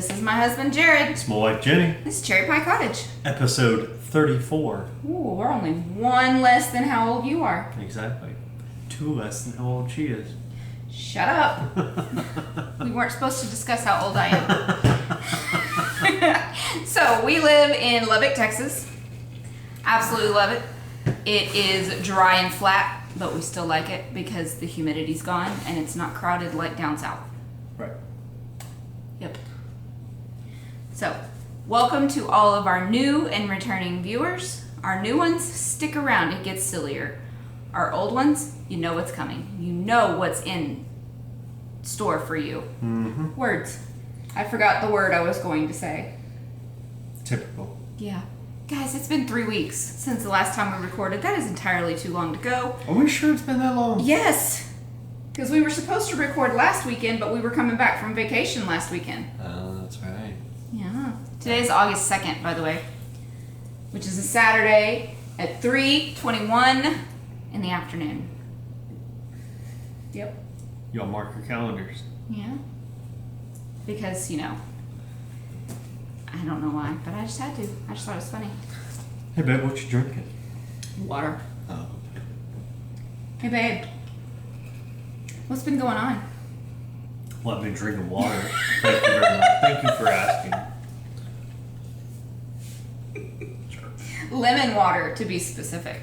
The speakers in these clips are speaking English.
This is my husband, Jared. It's my wife, Jenny. This is Cherry Pie Cottage. Episode 34. Ooh, we're only one less than how old you are. Exactly. 2 less than how old she is. Shut up. We weren't supposed to discuss how old I am. So, we live in Lubbock, Texas. Absolutely love it. It is dry and flat, but we still like it because the humidity's gone and it's not crowded like down south. Right. Yep. So, welcome to all of our new and returning viewers. Our new ones, stick around, it gets sillier. Our old ones, you know what's coming. You know what's in store for you. Mm-hmm. Words. I forgot the word I was going to say. Typical. Yeah. Guys, it's been 3 weeks since the last time we recorded. That is entirely too long to go. Are we sure it's been that long? Yes. Because we were supposed to record last weekend, but we were coming back from vacation last weekend. Oh, that's right. Yeah. Today is August 2nd, by the way, which is a Saturday at 3:21 in the afternoon. Yep. Y'all mark your calendars. Yeah. Because, you know, I don't know why, but I just had to. I just thought it was funny. Hey, babe, what you drinking? Water. Oh. Hey, babe. What's been going on? Well, I've been drinking water. Thank you very much. Thank you for asking. Sure. Lemon water, to be specific.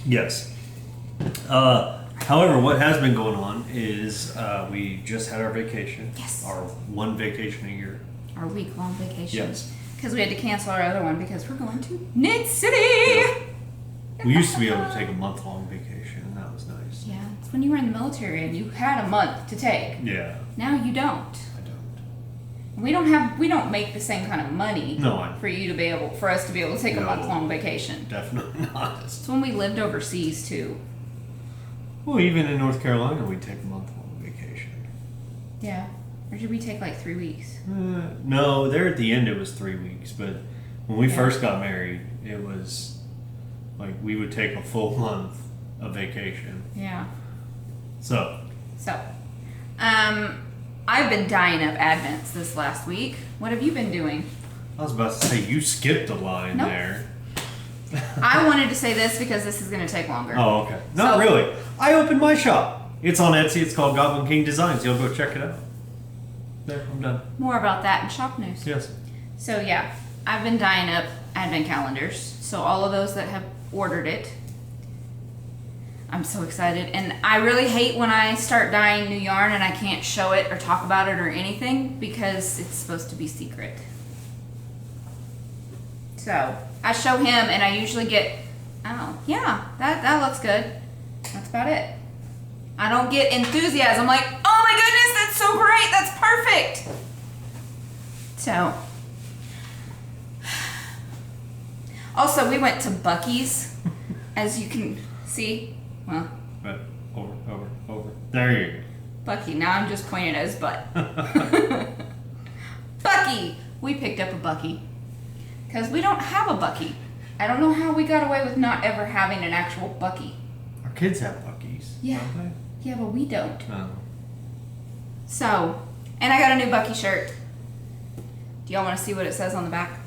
Yes. However, what has been going on is we just had our vacation. Yes. Our one vacation a year. Our week-long vacation. Yes. Because we had to cancel our other one because we're going to Knit City. Yeah. We used to be able to take a month-long vacation, and that was nice. Yeah, it's when you were in the military and you had a month to take. Yeah. Now you don't. I don't. We don't make the same kind of money for us to be able to take a month-long vacation. Definitely not. It's when we lived overseas too. Well, even in North Carolina, we take a month-long vacation. Yeah. Or did we take like 3 weeks? No, there at the end it was 3 weeks, but when we first got married, it was like we would take a full month of vacation. Yeah. So, I've been dying of Advents this last week. What have you been doing? I was about to say, you skipped a line Nope. there. I wanted to say this because this is going to take longer. Oh, okay. Not really. I opened my shop. It's on Etsy. It's called Goblin King Designs. You'll go check it out. There, I'm done. More about that in shop news. Yes. So yeah, I've been dyeing up advent calendars. So all of those that have ordered it, I'm so excited. And I really hate when I start dyeing new yarn and I can't show it or talk about it or anything because it's supposed to be secret. So I show him and I usually get, oh yeah, that looks good. That's about it. I don't get enthusiasm like, oh my goodness, that's so great, that's perfect. So, also we went to Buc-ee's, as you can see. Well, But over. There you go. Buc-ee, now I'm just pointing at his butt. Buc-ee! We picked up a Buc-ee. Because we don't have a Buc-ee. I don't know how we got away with not ever having an actual Buc-ee. Our kids have Buc-ee's. Yeah. Don't they? Yeah, but we don't. No. So, and I got a new Buc-ee shirt. Do y'all want to see what it says on the back?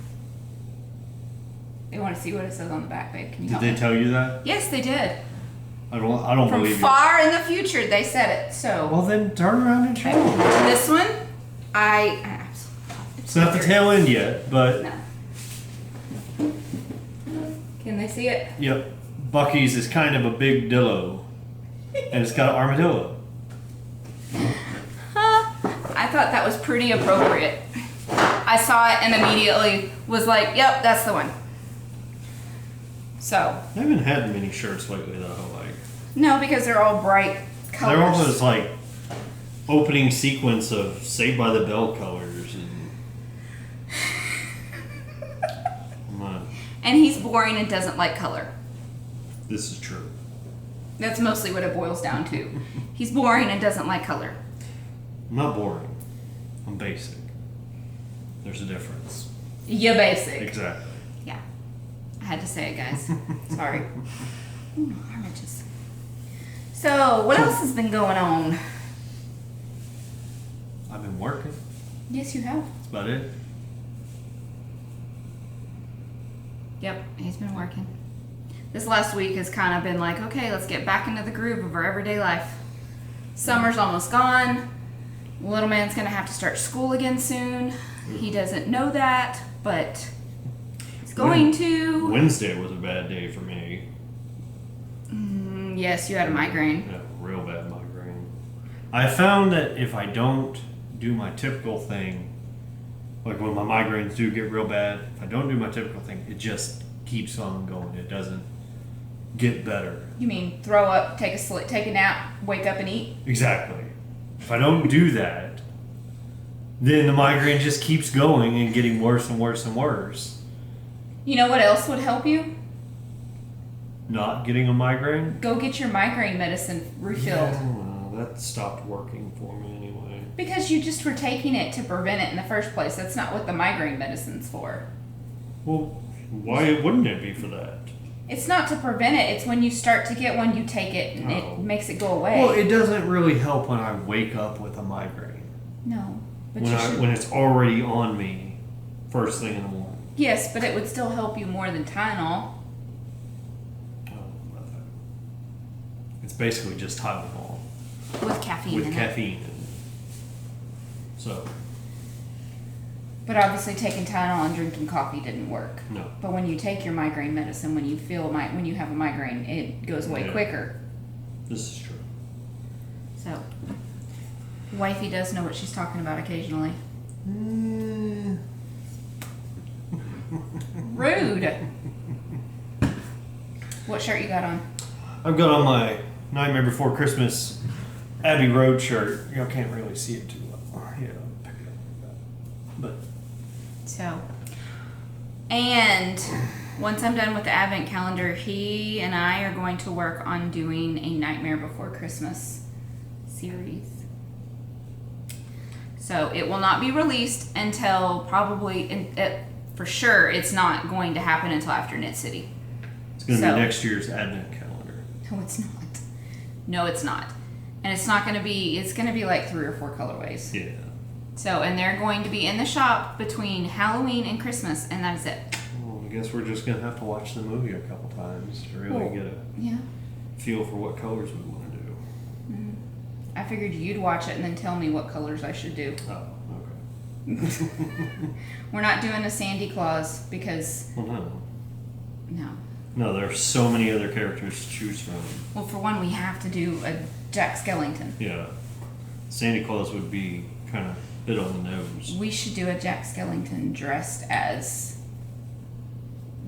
They want to see what it says on the back, babe. Can you Did help they me? tell you that? Yes, they did. I don't From believe you. far in the future, they said it. So, Well, then turn around and show them. this one, I absolutely. It's not the tail end yet, but No. Can they see it? yep. Buc-ee's is kind of a big dillo, and it's got an armadillo. I thought that was pretty appropriate. I saw it and immediately was like, yep, that's the one. So, I haven't had many shirts lately though. Like no, because they're all bright colors. they're all this like opening sequence of Saved by the Bell colors and. Come on. And he's boring and doesn't like color. This is true. That's mostly what it boils down to. He's boring and doesn't like color. I'm not boring. I'm basic. There's a difference. You basic. Exactly. Yeah. I had to say it, guys. Sorry. Ooh, oranges. So, what else has been going on? I've been working. Yes, you have. That's about it. Yep, he's been working. This last week has kind of been like, okay, let's get back into the groove of our everyday life. Summer's almost gone. Little man's gonna have to start school again soon. He doesn't know that, but he's going to. Wednesday was a bad day for me. Yes, you had a migraine. Yeah, real bad migraine. I found that if I don't do my typical thing, like when my migraines do get real bad, if I don't do my typical thing, it just keeps on going. It doesn't get better. You mean throw up, take a nap, wake up and eat? Exactly. If I don't do that, then the migraine just keeps going and getting worse and worse and worse. You know what else would help you? Not getting a migraine? Go get your migraine medicine refilled. Yeah, well, that stopped working for me anyway. Because you just were taking it to prevent it in the first place. That's not what the migraine medicine's for. Well, why wouldn't it be for that? It's not to prevent it. It's when you start to get one, you take it and it makes it go away. Well, it doesn't really help when I wake up with a migraine. No. But When it's already on me first thing in the morning. Yes, but it would still help you more than Tylenol. It's basically just Tylenol. With caffeine With in caffeine in it. So. But obviously taking Tylenol and drinking coffee didn't work. No. But when you take your migraine medicine, when you have a migraine, it goes away quicker. This is true. So, wifey does know what she's talking about occasionally. Rude. What shirt you got on? I've got on my Nightmare Before Christmas Abbey Road shirt. Y'all can't really see it too well. Yeah, pick it up. But. So, and once I'm done with the advent calendar, he and I are going to work on doing a Nightmare Before Christmas series. So it will not be released until probably, for sure, it's not going to happen until after Knit City. It's going to be next year's advent calendar. No, it's not. No, it's not. And it's not going to be, it's going to be like 3 or 4 colorways. Yeah. So, and they're going to be in the shop between Halloween and Christmas, and that is it. Well, I guess we're just going to have to watch the movie a couple times to really get a feel for what colors we want to do. Mm-hmm. I figured you'd watch it and then tell me what colors I should do. Oh, okay. We're not doing a Sandy Claus because... Well, no. No. No, there are so many other characters to choose from. Well, for one, we have to do a Jack Skellington. Yeah. Santa Claus would be kind of bit on the nose. We should do a Jack Skellington dressed as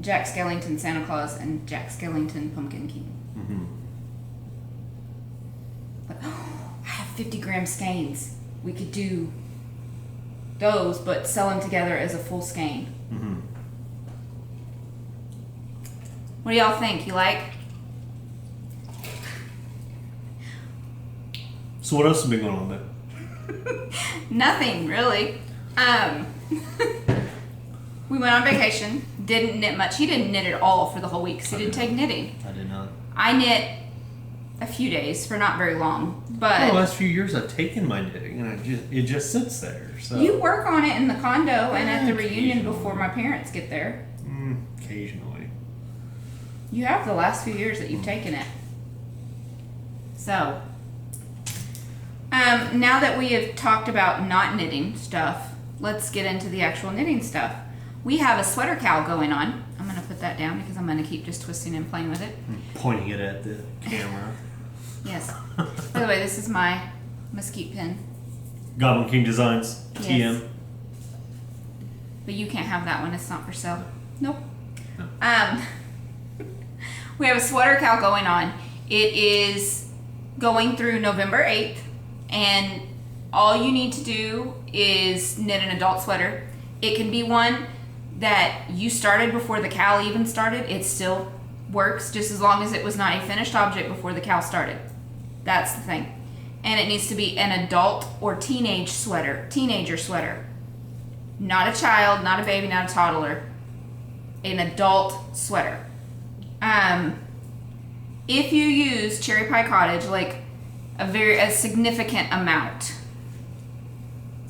Jack Skellington Santa Claus and Jack Skellington Pumpkin King. Mm-hmm. But, I have 50-gram skeins. We could do those, but sell them together as a full skein. Mm-hmm. What do y'all think? You like? So what else has been going on there? Nothing, really. We went on vacation. Didn't knit much. He didn't knit at all for the whole week because he didn't take knitting. I did not. I knit a few days for not very long, but the last few years I've taken my knitting and it just sits there. So you work on it in the condo and at the reunion before my parents get there. Occasionally. You have the last few years that you've taken it. So, now that we have talked about not knitting stuff, let's get into the actual knitting stuff. We have a sweater cowl going on. I'm going to put that down because I'm going to keep just twisting and playing with it. Pointing it at the camera. Yes. By the way, this is my mesquite pin. Goblin King Designs, TM. Yes. But you can't have that one. It's not for sale. Nope. No. We have a sweater cowl going on. It is going through November 8th, and all you need to do is knit an adult sweater. It can be one that you started before the cowl even started. It still works just as long as it was not a finished object before the cowl started. That's the thing. And it needs to be an adult or teenager sweater. Not a child, not a baby, not a toddler. An adult sweater. If you use Cherry Pie Cottage, like a significant amount,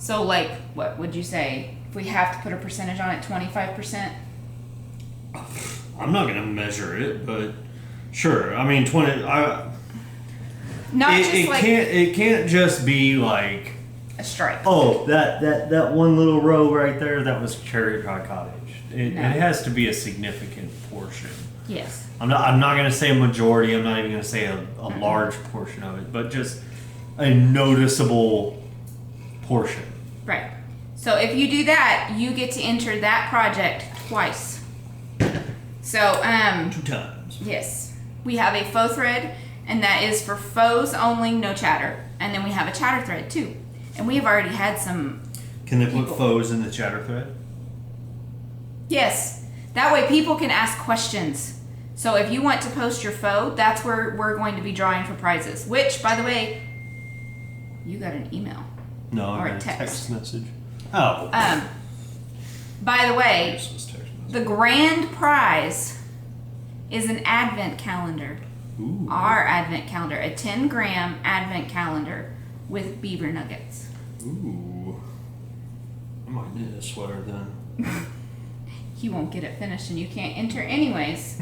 So like, what would you say? If we have to put a percentage on it, 25%? I'm not gonna measure it, but sure. I mean, 20. It can't just be like a stripe. Oh, that one little row right there. That was Cherry Pie Cottage. It has to be a significant portion. Yes. I'm not gonna say a majority. I'm not even gonna say a large portion of it, but just a noticeable portion. Right. So if you do that, you get to enter that project twice. So 2 times. Yes. We have a faux thread, and that is for faux only, no chatter. And then we have a chatter thread too. And we have already had some. Can they put faux in the chatter thread? Yes. That way people can ask questions. So if you want to post your faux, that's where we're going to be drawing for prizes. Which, by the way, you got an email. No, or I got a text message. Oh. By the way, the grand prize is an advent calendar. Ooh. Our advent calendar, a 10-gram advent calendar with beaver nuggets. Ooh. I might need a sweater then. You won't get it finished and you can't enter anyways.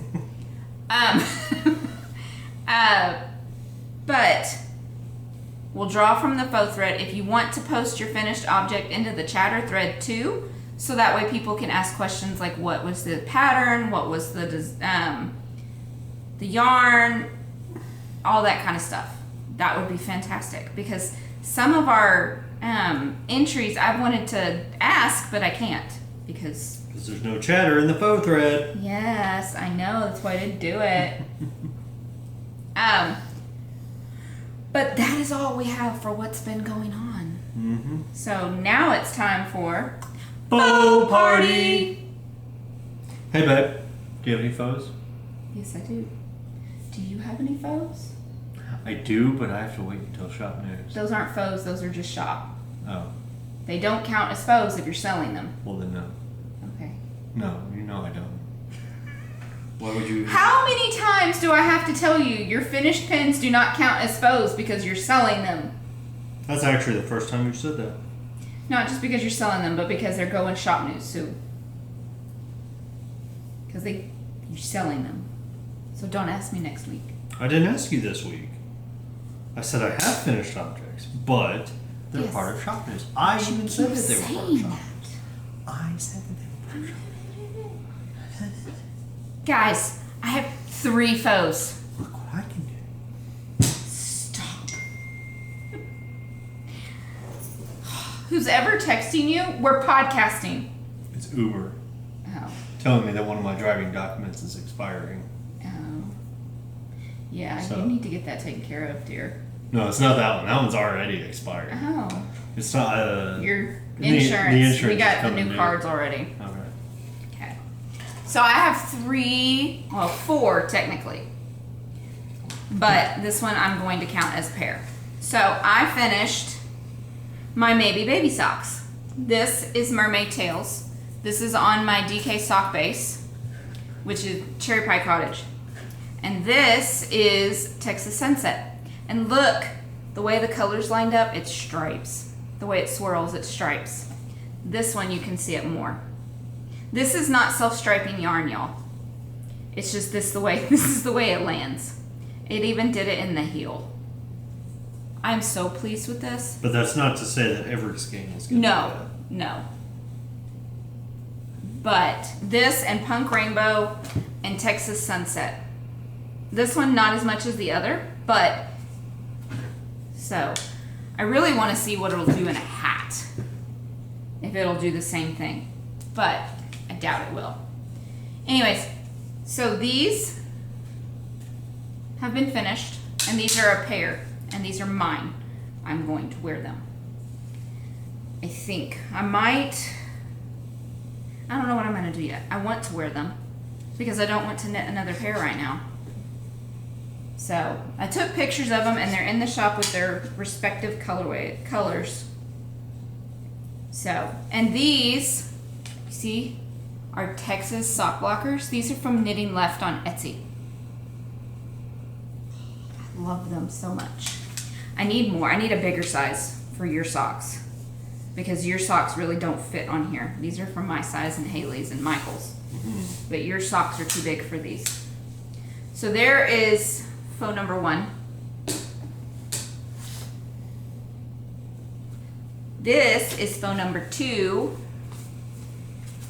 But we'll draw from the faux thread. If you want to post your finished object into the chatter thread too, so that way people can ask questions like what was the pattern, what was the yarn, all that kind of stuff. That would be fantastic because some of our entries I wanted to ask, but I can't because there's no chatter in the faux thread. Yes, I know. That's why I didn't do it. But that is all we have for what's been going on. Mm-hmm. So now it's time for faux party. Hey, babe. Do you have any faux? Yes, I do. Do you have any faux? I do, but I have to wait until shop news. Those aren't faux. Those are just shop. Oh. They don't count as faux if you're selling them. Well, then no. Okay. No, you know I don't. Why would you? How many times do I have to tell you your finished pins do not count as faux because you're selling them? That's actually the first time you said that. Not just because you're selling them, but because they're going shop news too. Because you're selling them. So don't ask me next week. I didn't ask you this week. I said I have finished objects, but they're part of shop news. I even said that they were part of shop news. I said that they were part of shop news. Guys, I have 3 faux. Look what I can do. Stop. Who's ever texting you? We're podcasting. It's Uber. Oh. Telling me that one of my driving documents is expiring. Oh. Yeah, So. you need to get that taken care of, dear. No, it's not that one. That one's already expired. Oh. It's not. Your the insurance. We is got the coming new due. cards already. Okay. Okay. So I have 4 technically. But this one I'm going to count as a pair. So I finished my Maybe Baby socks. This is Mermaid Tails. This is on my DK sock base, which is Cherry Pie Cottage. And this is Texas Sunset. And look, the way the colors lined up, it's stripes. The way it swirls, it's stripes. This one, you can see it more. This is not self-striping yarn, y'all. It's just this is the way it lands. It even did it in the heel. I'm so pleased with this. But that's not to say that every skein is going to do that. No. But this and Punk Rainbow and Texas Sunset. This one not as much as the other, but so I really want to see what it'll do in a hat. If it'll do the same thing. But I doubt it will. Anyways, so these have been finished, and these are a pair, and these are mine. I'm going to wear them. I think I don't know what I'm going to do yet. I want to wear them because I don't want to knit another pair right now. So I took pictures of them, and they're in the shop with their respective colors. So, and these, see, are Texas sock blockers. These are from Knitting Left on Etsy. I love them so much. I need more. I need a bigger size for your socks. because your socks really don't fit on here. These are from my size and Haley's and Michael's. But your socks are too big for these. So there is faux number 1. This is faux number 2.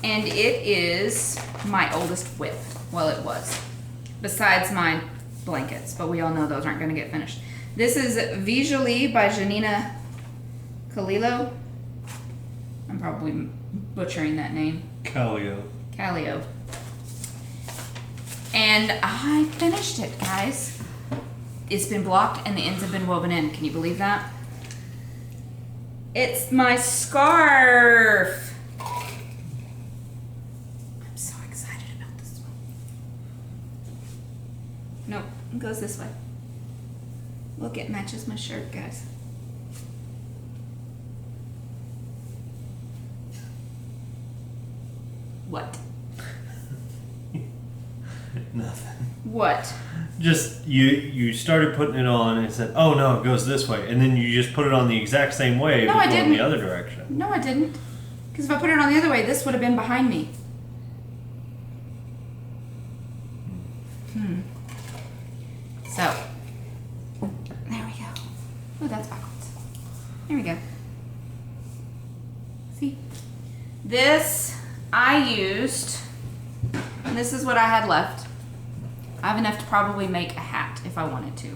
And it is my oldest whip. Well, it was. Besides my blankets, but we all know those aren't going to get finished. This is Visually by Janina Kalilo. I'm probably butchering that name. Calio. And I finished it, guys. It's been blocked and the ends have been woven in. Can you believe that? It's my scarf. I'm so excited about this one. Nope, it goes this way. Look, it matches my shirt, guys. What? Nothing. What? Just you started putting it on and said, "Oh no, it goes this way," and then you just put it on the exact same way, No, but I going didn't. the other direction. No, I didn't. Because if I put it on the other way, this would have been behind me. So, there we go. Oh, that's backwards. There we go. See? This I used, and this is what I had left. I have enough to probably make a hat if I wanted to,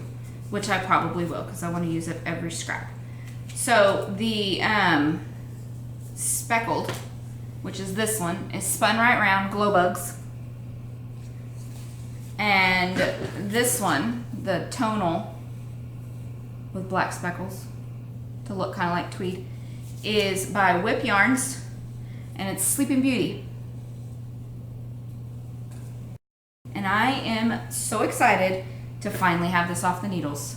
which I probably will because I want to use up every scrap. So the speckled, which is this one, is spun right round, glow bugs. And this one, the tonal with black speckles to look kind of like tweed, is by Whip Yarns, and it's Sleeping Beauty. And I am so excited to finally have this off the needles.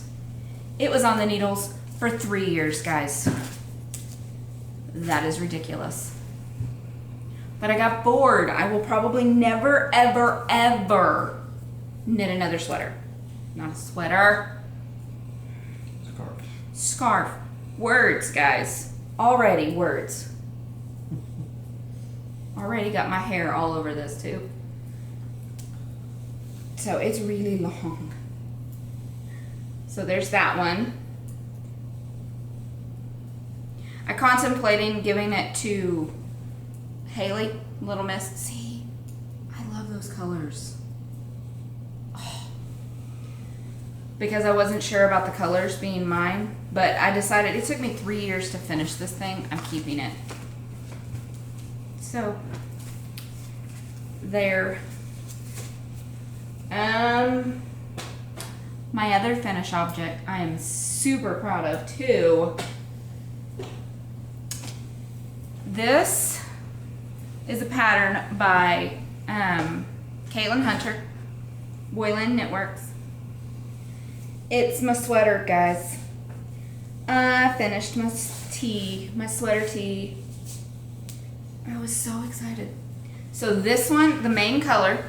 It was on the needles for 3 years, guys. That is ridiculous. But I got bored. I will probably never, ever, ever knit another sweater. Not a sweater. Scarf. Words, guys. Already words. Already got my hair all over this too. So it's really long. So there's that one. I contemplating giving it to Haley, Little Miss. See, I love those colors. Oh. Because I wasn't sure about the colors being mine, but I decided it took me 3 years to finish this thing. I'm keeping it. So, there. My other finish object I am super proud of too. This is a pattern by Caitlin Hunter, Boylan Knitworks. It's my sweater, guys. I finished my sweater tee. I was so excited. So this one, the main color,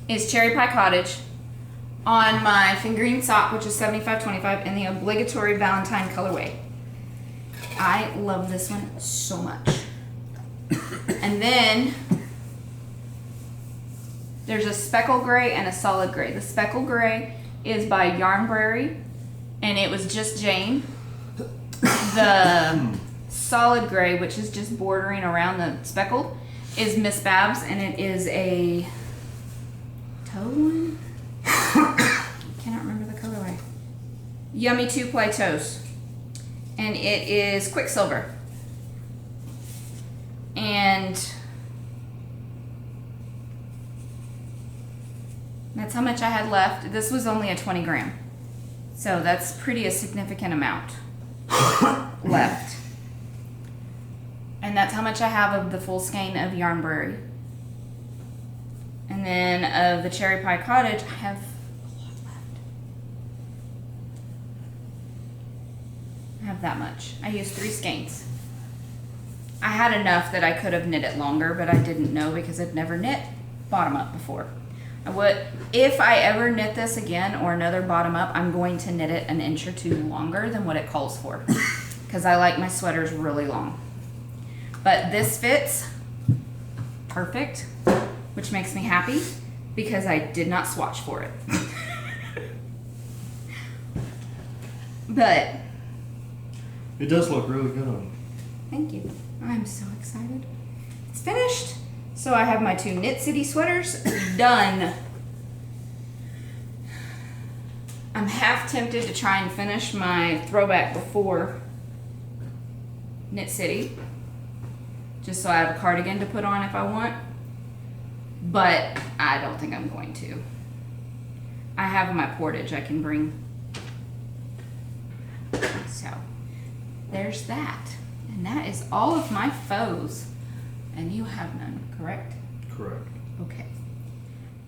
is Cherry Pie Cottage on my fingering sock, which is 75-25, in the obligatory Valentine colorway. I love this one so much. And then there's a speckle gray and a solid gray. The speckle gray is by Yarnberry, and it was just Jane. The solid gray, which is just bordering around the speckled, is Miss Babs, and it is a toe one. Cannot remember the colorway. Yummy 2 Play Toes, and it is Quicksilver. And that's how much I had left. This was only a 20 gram, so that's pretty a significant amount left. And that's how much I have of the full skein of Yarnberry. And then of the Cherry Pie Cottage, I have a lot left. I have that much. I used 3 skeins. I had enough that I could have knit it longer, but I didn't know because I'd never knit bottom up before. I would, if I ever knit this again or another bottom up, I'm going to knit it an inch or 2 longer than what it calls for. Because I like my sweaters really long. But this fits perfect, which makes me happy because I did not swatch for it. But It does look really good on you. thank you. I'm so excited. It's finished. So I have my 2 Knit City sweaters done. I'm half tempted to try and finish my throwback before Knit City, just so I have a cardigan to put on if I want, but I don't think I'm going to. I have my portage I can bring. So there's that. And that is all of my faux. And you have none, correct? Correct. Okay.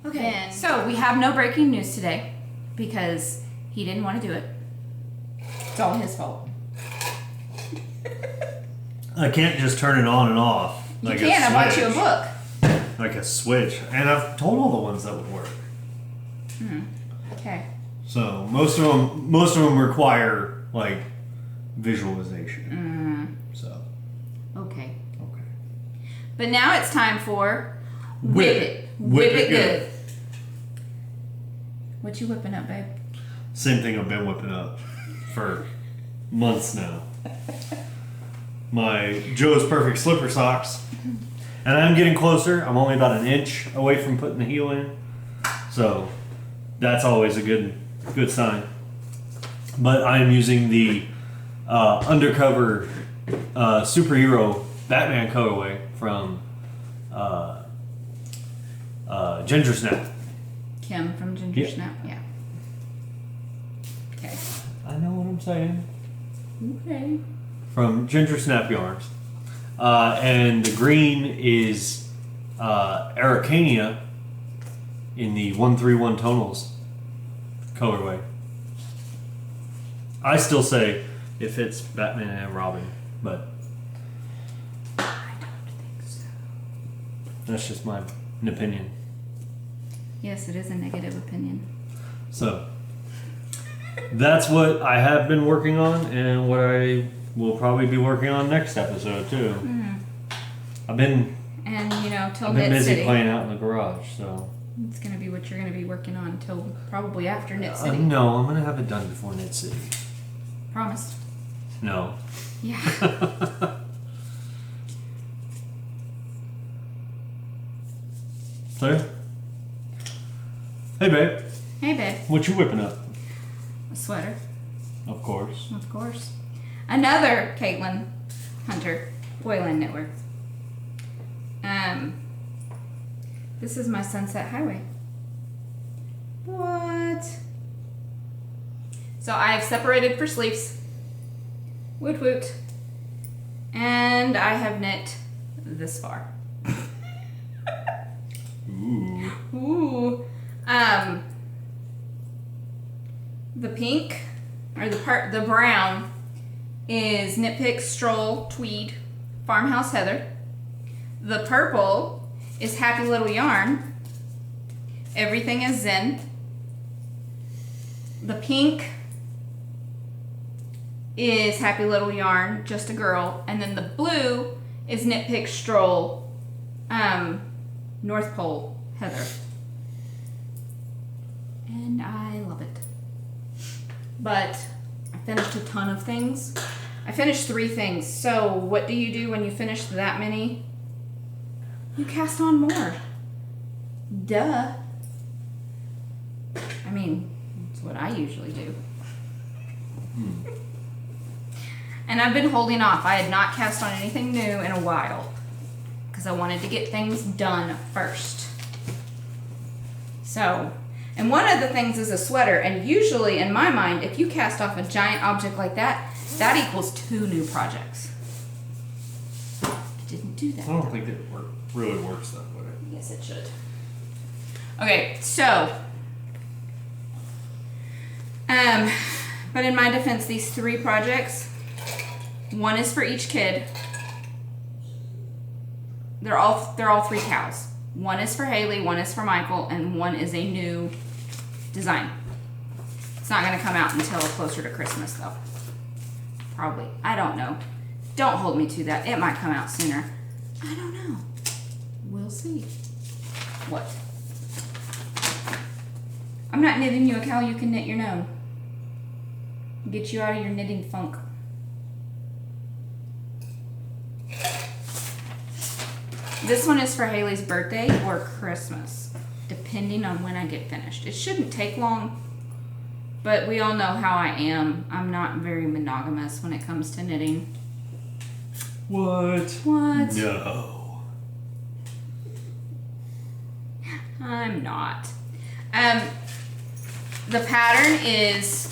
Okay, so we have no breaking news today because he didn't want to do it. It's all his fault. I can't just turn it on and off. You can, I bought you a book. Like a switch. And I've told all the ones that would work. Okay. So most of them require like visualization. So Okay. okay. But now it's time for Whip Whip it. It. Whip it good. What you whipping up, babe? Same thing I've been whipping up for months now. My Joe's Perfect slipper socks. And I'm getting closer. I'm only about an inch away from putting the heel in. So that's always a good sign. But I am using the undercover superhero Batman colorway from Ginger Snap. Kim from Ginger Yeah. Snap. Yeah. Okay. I know what I'm saying. Okay. From Ginger Snap Yarns. And the green is Araucania in the 131 tonals colorway. I still say it fits Batman and Robin, but I don't think so. that's just my opinion. Yes, it is a negative opinion. So that's what I have been working on and what I will probably be working on next episode too. I've been And till I've been Knit busy City. playing out in the garage, so It's gonna be what you're gonna be working on until probably after Knit City. no, I'm gonna have it done before Knit City. Promise. No. Yeah. So, hey babe, Hey, babe. what you whipping up? A sweater. Of course. Of course. Another Caitlin Hunter Boylan knitwear. This is my Sunset Highway. What? So I have separated for sleeves. Woot woot. And I have knit this far. Ooh. Ooh. The pink, or the brown, is Knit Pick Stroll Tweed Farmhouse Heather. The purple is Happy Little Yarn. Everything is Zen. The pink is Happy Little Yarn, Just a Girl. And then the blue is Knit Pick Stroll North Pole Heather. And I love it. But I finished a ton of things. I finished 3 things. So what do you do when you finish that many? You cast on more. Duh. I mean, that's what I usually do. And I've been holding off. I had not cast on anything new in a while because I wanted to get things done first. So, and one of the things is a sweater, and usually in my mind, if you cast off a giant object like that, that equals 2 new projects. I didn't do that. I don't think it really works that way. Yes, it should. Okay, so, but in my defense, these 3 projects, one is for each kid. They're all 3 cows. One is for Haley, one is for Michael, and one is a new design. It's not going to come out until closer to Christmas, though. Probably. I don't know. Don't hold me to that. It might come out sooner. I don't know. We'll see. What? I'm not knitting you a cowl you can knit your own. Get you out of your knitting funk. This one is for Haley's birthday or Christmas, depending on when I get finished. It shouldn't take long, but we all know how I am. I'm not very monogamous when it comes to knitting. What? What? No. I'm not. The pattern is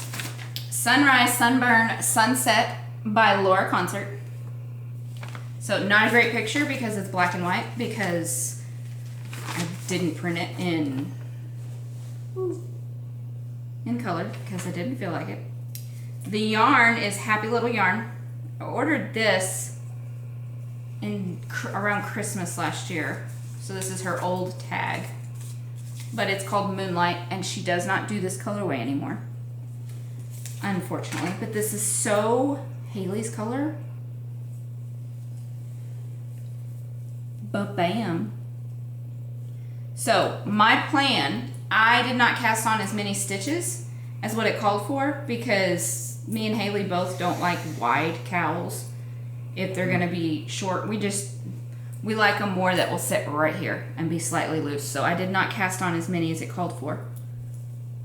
Sunrise, Sunburn, Sunset by Laura Concert. So not a great picture because it's black and white, because I didn't print it in color because I didn't feel like it. The yarn is Happy Little Yarn. I ordered this in around Christmas last year. So this is her old tag, but it's called Moonlight, and she does not do this colorway anymore, unfortunately. But this is so Haley's color. But bam. So my plan, I did not cast on as many stitches as what it called for, because me and Haley both don't like wide cowls. If they're gonna be short, we like them more that will sit right here and be slightly loose. So I did not cast on as many as it called for.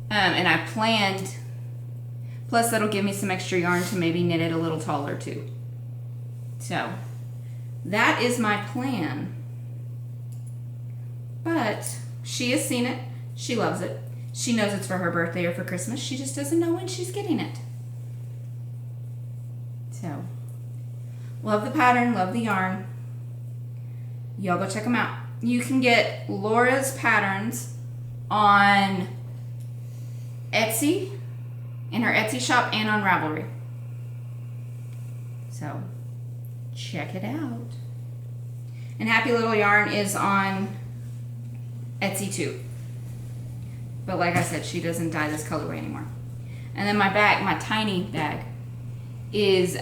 And I planned, plus that'll give me some extra yarn to maybe knit it a little taller too. So that is my plan. But she has seen it. She loves it. She knows it's for her birthday or for Christmas. She just doesn't know when she's getting it. So, love the pattern, love the yarn. Y'all go check them out. You can get Laura's patterns on Etsy, in her Etsy shop, and on Ravelry. So, check it out. And Happy Little Yarn is on Etsy too. But like I said, she doesn't dye this colorway anymore. And then my bag, my tiny bag, is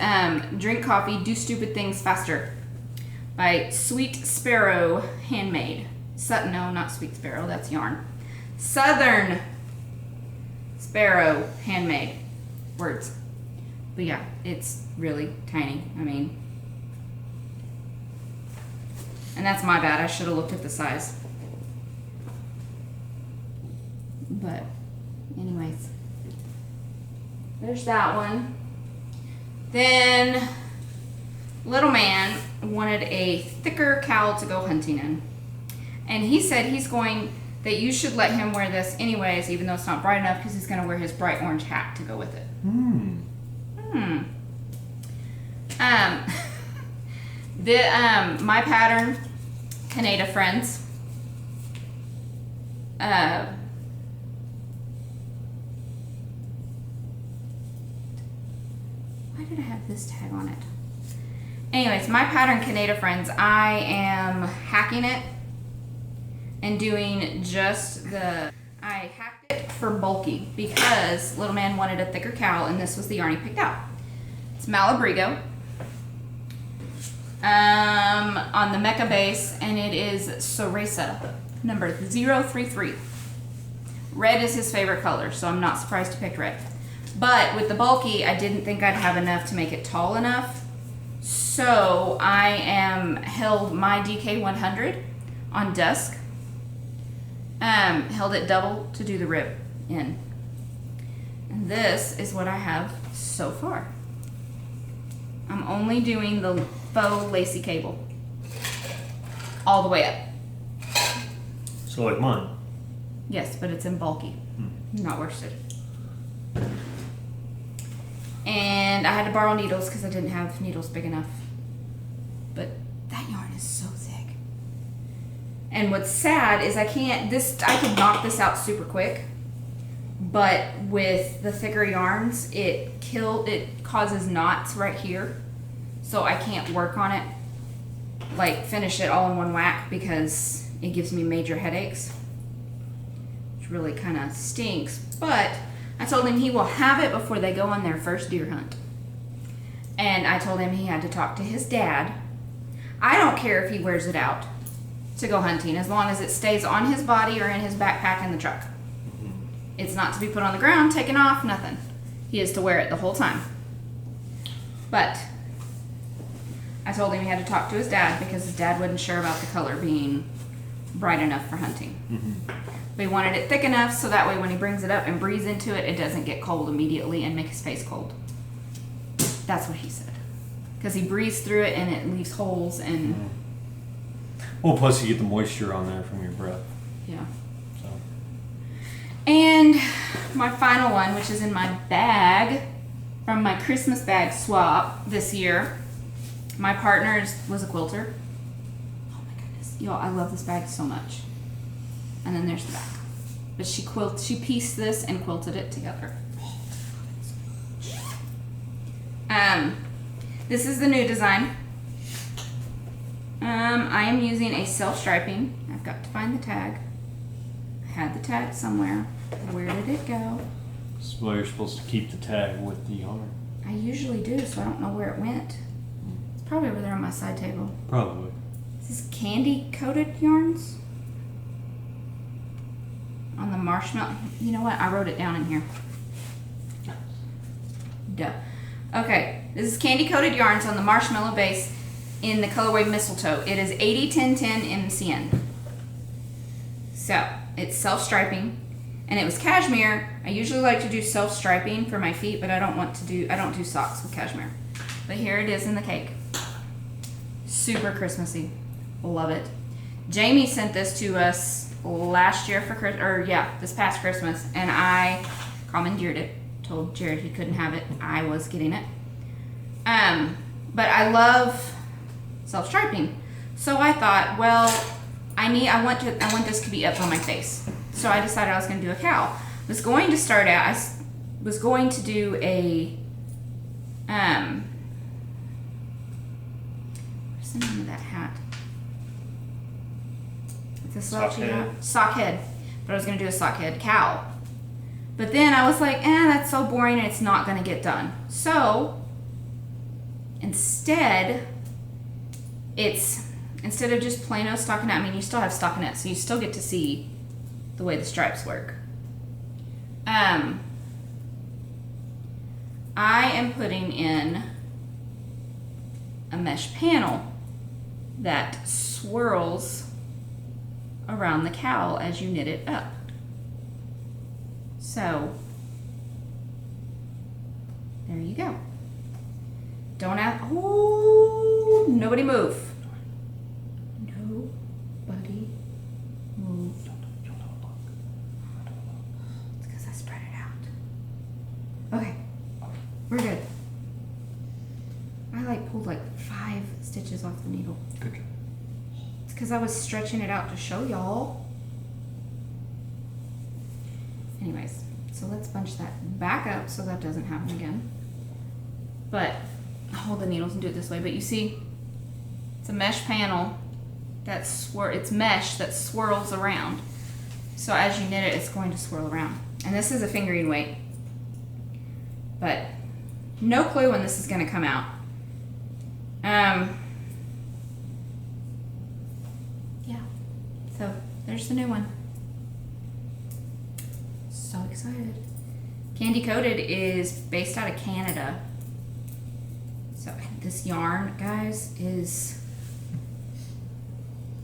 Drink Coffee, Do Stupid Things Faster by Sweet Sparrow Handmade. No, not Sweet Sparrow, that's yarn. Southern Sparrow Handmade. Words. But yeah, it's really tiny. I mean, and that's my bad. I should have looked at the size. But anyways, there's that one. Then little man wanted a thicker cowl to go hunting in. And he said that you should let him wear this anyways, even though it's not bright enough, because he's going to wear his bright orange hat to go with it. My pattern, Canada Friends. Why did I have this tag on it? Anyways, my pattern, Canada Friends, I am hacking it and doing just I hacked it for bulky because little man wanted a thicker cowl, and this was the yarn he picked out. It's Malabrigo on the Mecha base, and it is Ceresa number 033. Red is his favorite color, so I'm not surprised he picked red. But with the bulky, I didn't think I'd have enough to make it tall enough. So I held my DK100 on dusk. Held it double to do the rib in. And this is what I have so far. I'm only doing the faux lacy cable all the way up. So like mine. Yes, but it's in bulky, not worsted. And I had to borrow needles because I didn't have needles big enough. But that yarn is so thick. And what's sad is I could knock this out super quick, but with the thicker yarns, it causes knots right here. So I can't work on it, like finish it all in one whack, because it gives me major headaches, which really kind of stinks. But I told him he will have it before they go on their first deer hunt. And I told him he had to talk to his dad. I don't care if he wears it out to go hunting, as long as it stays on his body or in his backpack in the truck. It's not to be put on the ground, taken off, nothing. He is to wear it the whole time. But I told him he had to talk to his dad because his dad wasn't sure about the color being bright enough for hunting. But he wanted it thick enough so that way when he brings it up and breathes into it, it doesn't get cold immediately and make his face cold. That's what he said. Because he breathes through it and it leaves holes and... Well, plus you get the moisture on there from your breath. Yeah. So. And my final one, which is in my bag from my Christmas bag swap this year. My partner was a quilter. Oh my goodness. Y'all, I love this bag so much. And then there's the back. But she pieced this and quilted it together. This is the new design. I am using a self-striping. I've got to find the tag. I had the tag somewhere. Where did it go? Well, you're supposed to keep the tag with the yarn. I usually do, so I don't know where it went. It's probably over there on my side table. Probably. This is candy-coated yarns. On the marshmallow. You know what? I wrote it down in here. Duh. Okay, this is candy-coated yarns on the marshmallow base in the colorway mistletoe. It is 80-10-10 MCN. So, it's self-striping, and it was cashmere. I usually like to do self-striping for my feet, but I don't do socks with cashmere. But here it is in the cake. Super Christmassy. Love it. Jamie sent this to us last year for this past Christmas, and I commandeered it. Told Jared he couldn't have it. I was getting it. But I love self-striping. So I thought, well, I want this to be up on my face. So I decided I was going to do a cow. I was going to do a what's the name of that hat? It's a slouchy hat. Sock head. But I was going to do a sock head cow. But then I was like, that's so boring and it's not going to get done. So, instead of just plain old stockinette, I mean, you still have stockinette, so you still get to see the way the stripes work. I am putting in a mesh panel that swirls around the cowl as you knit it up. So, there you go. Don't have, nobody move. Nobody move. It's because I spread it out. Okay, we're good. I pulled 5 stitches off the needle. Good job. It's because I was stretching it out to show y'all. Anyways, so let's bunch that back up so that doesn't happen again. But I'll hold the needles and do it this way. But you see, it's a mesh panel it's mesh that swirls around. So as you knit it, it's going to swirl around. And this is a fingering weight. But no clue when this is going to come out. Yeah. So there's the new one. So excited. Candy Coated is based out of Canada. So this yarn, guys, is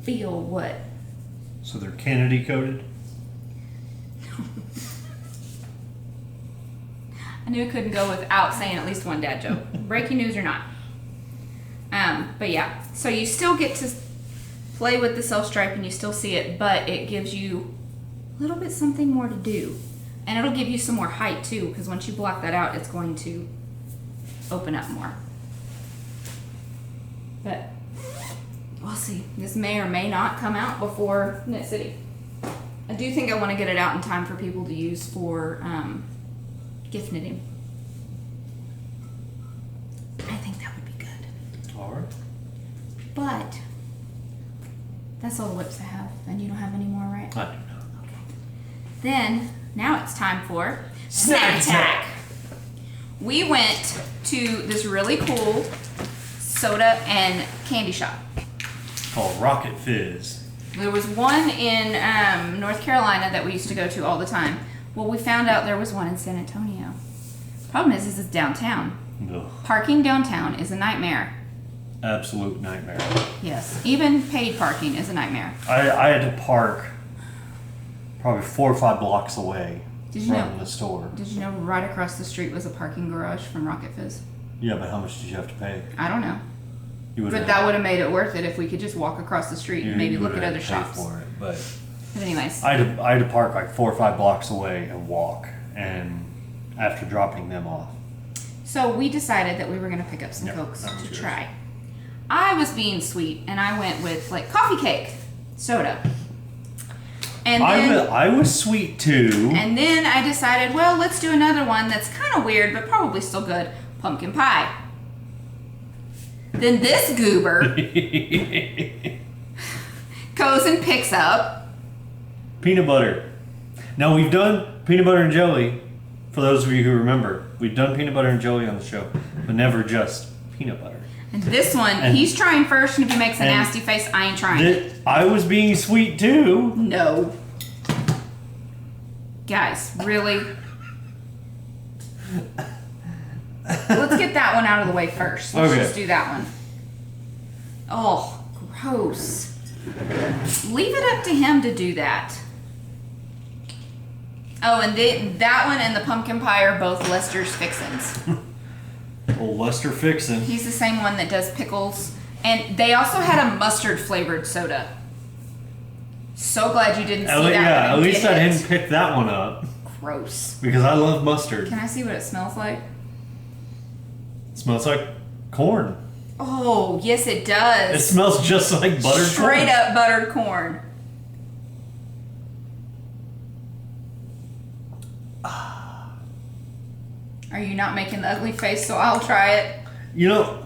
feel what? So they're Kennedy coated? I knew it couldn't go without saying at least one dad joke. Breaking news or not. But yeah, so you still get to play with the self-stripe and you still see it, but it gives you a little bit something more to do. And it'll give you some more height too, because once you block that out, it's going to open up more. But we'll see. This may or may not come out before Knit City. I do think I want to get it out in time for people to use for gift knitting. I think that would be good. All right. But that's all the whips I have. And you don't have any more, right? I do not. Okay. Then, now it's time for Snack Attack. we went to this really cool soda and candy shop called Rocket Fizz. There was one in North Carolina that we used to go to all the time. Well, we found out there was one in San Antonio. Problem is, this is downtown. Ugh. Parking downtown is a nightmare. Absolute nightmare. Yes, even paid parking is a nightmare. I had to park probably 4 or 5 blocks away from the store. Did you know right across the street was a parking garage from Rocket Fizz? Yeah, but how much did you have to pay? I don't know. But that would have made it worth it if we could just walk across the street and maybe look at other shops. For it, but anyways. I had to park like 4 or 5 blocks away and walk, and after dropping them off. So we decided that we were going to pick up some Cokes to try. I was being sweet, and I went with like coffee cake soda. And then, I was sweet too. And then I decided, well, let's do another one that's kind of weird, but probably still good. Pumpkin pie. Then this goober goes and picks up peanut butter. Now we've done peanut butter and jelly. For those of you who remember, we've done peanut butter and jelly on the show, but never just peanut butter. And this one, he's trying first, and if he makes a nasty face, I ain't trying. I was being sweet too. No. Guys, really? Let's get that one out of the way first. Let's just do that one. Oh, gross. Leave it up to him to do that. Oh, and that one and the pumpkin pie are both Lester's Fixins. Old Lester Fixin'. He's the same one that does pickles. And they also had a mustard flavored soda. So glad you didn't see that. Yeah, at least I didn't pick that one up. Gross. Because I love mustard. Can I see what it smells like? It smells like corn. Oh, yes it does. It smells just like buttered corn. Straight up buttered corn. Are you not making the ugly face, so I'll try it? You know...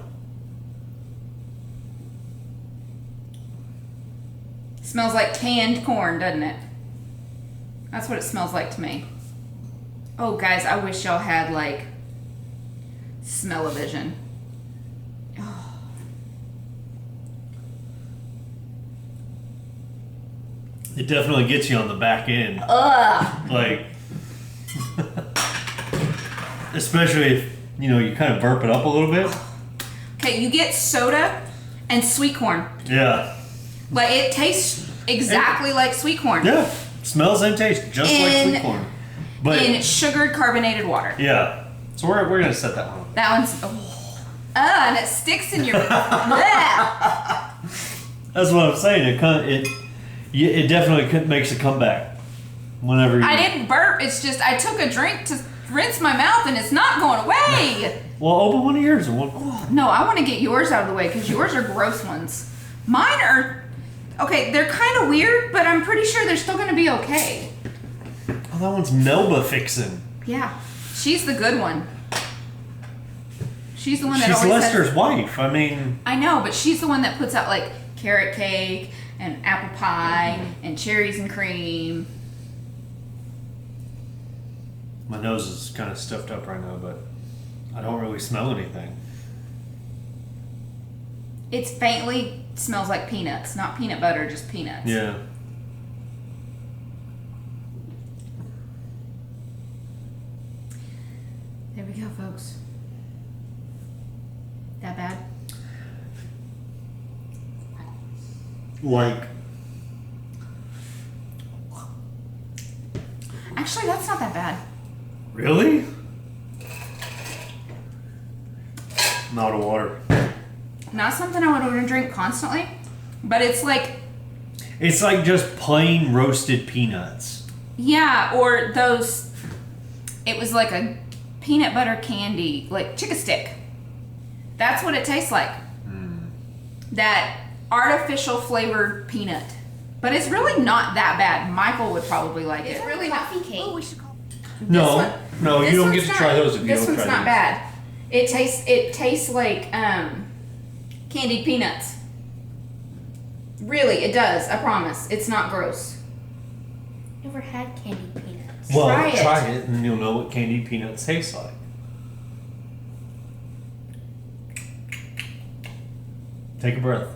Smells like canned corn, doesn't it? That's what it smells like to me. Oh, guys, I wish y'all had, like, smell-o-vision. Oh. It definitely gets you on the back end. Ugh! Like... Especially if, you kind of burp it up a little bit. Okay, you get soda and sweet corn. Yeah. Like, it tastes exactly like sweet corn. Yeah. Smells and tastes just like sweet corn. But in sugared carbonated water. Yeah. So we're going to set that one up. That one's... and it sticks in your... Bleh. That's what I'm saying. It definitely makes a comeback. Whenever you... I didn't burp. It's just I took a drink to rinse my mouth and it's not going away. Well, open one of yours. No, I want to get yours out of the way because yours are gross ones. Mine are... Okay, they're kind of weird, but I'm pretty sure they're still going to be okay. Oh, that one's Melba Fixin'. Yeah. She's the good one. She's the one that She's always Lester's wife. I mean... I know, but she's the one that puts out, like, carrot cake and apple pie and cherries and cream. My nose is kind of stuffed up right now, but I don't really smell anything. It faintly smells like peanuts. Not peanut butter, just peanuts. Yeah. There we go, folks. That bad? Like... Actually, that's not that bad. Really? Not a water. Not something I would want to drink constantly, but it's like... It's like just plain roasted peanuts. Yeah, or those... It was like a peanut butter candy, like Chick-a-Stick. That's what it tastes like. That artificial flavored peanut. But it's really not that bad. Michael would probably like it. It's really coffee cake. Oh, we should call No, you don't get to try those if you don't This try one's not bad. It tastes like candied peanuts. Really, it does. I promise. It's not gross. Never had candied peanuts. Well, Try it. try it and you'll know what candied peanuts taste like. Take a breath.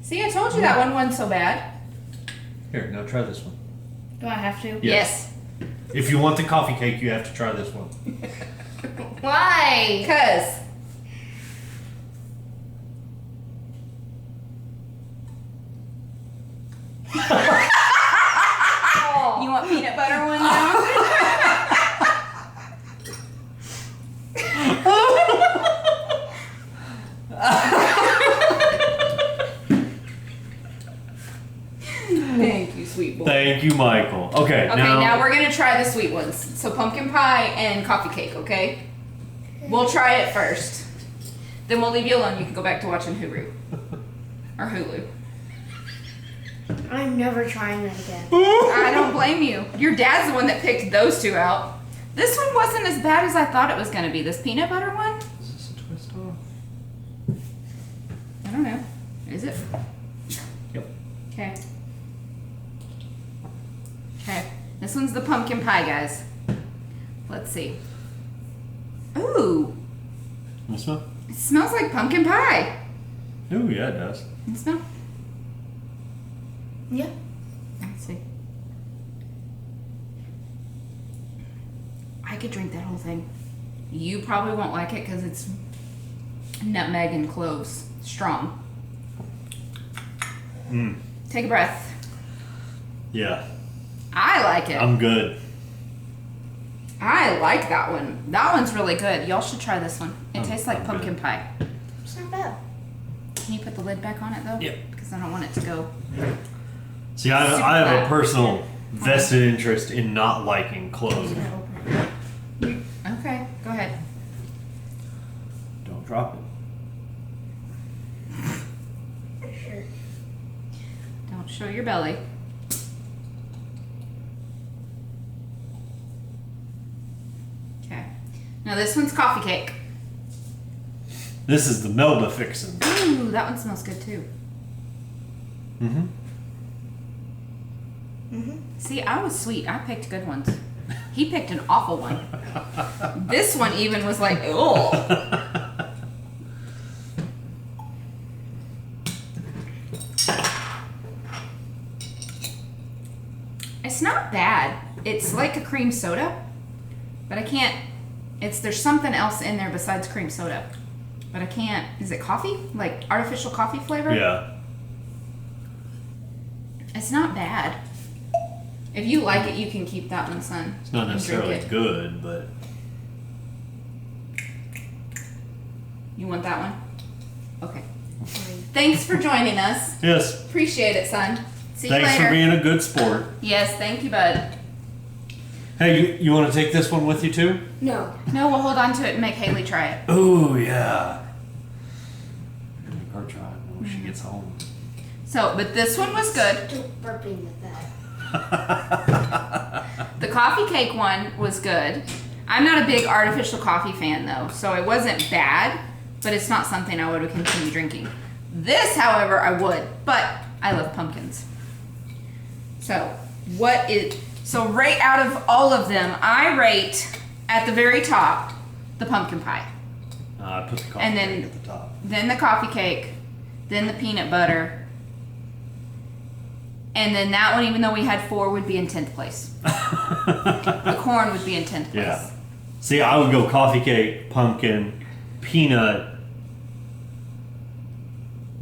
See, I told you that one wasn't so bad. Here, now try this one. Do I have to? Yes. If you want the coffee cake, you have to try this one. Why? Because. You want peanut butter one now? Thank you, sweet boy. Thank you, Michael. Okay, now we're going to try the sweet ones. So pumpkin pie and coffee cake, okay? We'll try it first. Then we'll leave you alone. You can go back to watching Hulu. Or Hulu. I'm never trying that again. I don't blame you. Your dad's the one that picked those two out. This one wasn't as bad as I thought it was going to be. This peanut butter one? Is this a twist off? I don't know. Is it? Yep. Okay. Okay. This one's the pumpkin pie, guys. Let's see. Ooh. You smell? It smells like pumpkin pie. Ooh, yeah, it does. Can you smell? Yeah. Let's see. I could drink that whole thing. You probably won't like it because it's nutmeg and cloves. Strong. Take a breath. Yeah. I like it. I'm good. I like that one. That one's really good. Y'all should try this one. It tastes like I'm pumpkin good. pie. It's not bad. Can you put the lid back on it though? Yep. Because I don't want it to go. See, I Super have bad. a personal vested interest in not liking cloves. Okay, go ahead. Don't drop it. Sure. Don't show your belly. Okay. Now this one's coffee cake. This is the Melba fixin'. Ooh, that one smells good too. Mm-hmm. See, I was sweet. I picked good ones. He picked an awful one. This one even was like, oh. It's not bad. It's like a cream soda, but I can't. There's something else in there besides cream soda, but I can't. Is it coffee? Like artificial coffee flavor? Yeah. It's not bad. If you like it, you can keep that one, son. It's not and drink necessarily it. good, but You want that one? Okay. Thanks for joining us. yes. Appreciate it, son. See you Thanks later. for being a good sport. Yes, thank you, bud. Hey, you want to take this one with you too? No. No, we'll hold on to it and make Haley try it. Oh yeah. Make her try it when she gets home. So, but this one was good. Don't burping with that. The coffee cake one was good. I'm not a big artificial coffee fan though, so it wasn't bad, but it's not something I would continue drinking. This, however, I would, but I love pumpkins. So, so right out of all of them, I rate at the very top the pumpkin pie. I put the coffee And then- cake at the top. Then the coffee cake, then the peanut butter, and then that one, even though we had 4, would be in 10th place. The corn would be in 10th place. Yeah. See, I would go coffee cake, pumpkin, peanut,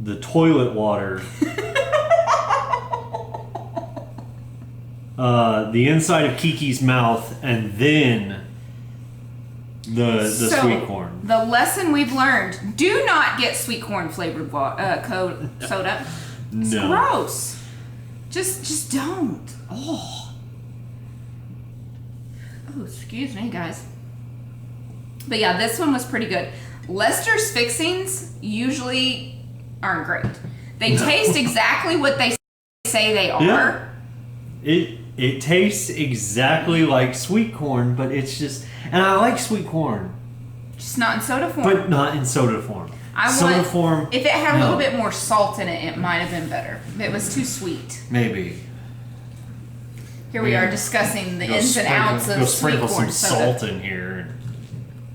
the toilet water, the inside of Kiki's mouth, and then the So, sweet corn. The lesson we've learned: do not get sweet corn flavored soda. It's No. gross. Just don't. Oh, excuse me, guys. But yeah, this one was pretty good. Lester's fixings usually aren't great. They No. taste exactly what they say they are. Yeah. It tastes exactly like sweet corn, but it's just, and I like sweet corn, Just not in soda form. but not in soda form. Soda form, If it had a no. little bit more salt in it, it might have been better. It was too sweet. maybe. Here we are discussing the ins and outs Go of sweet sprinkle corn some soda. salt in here,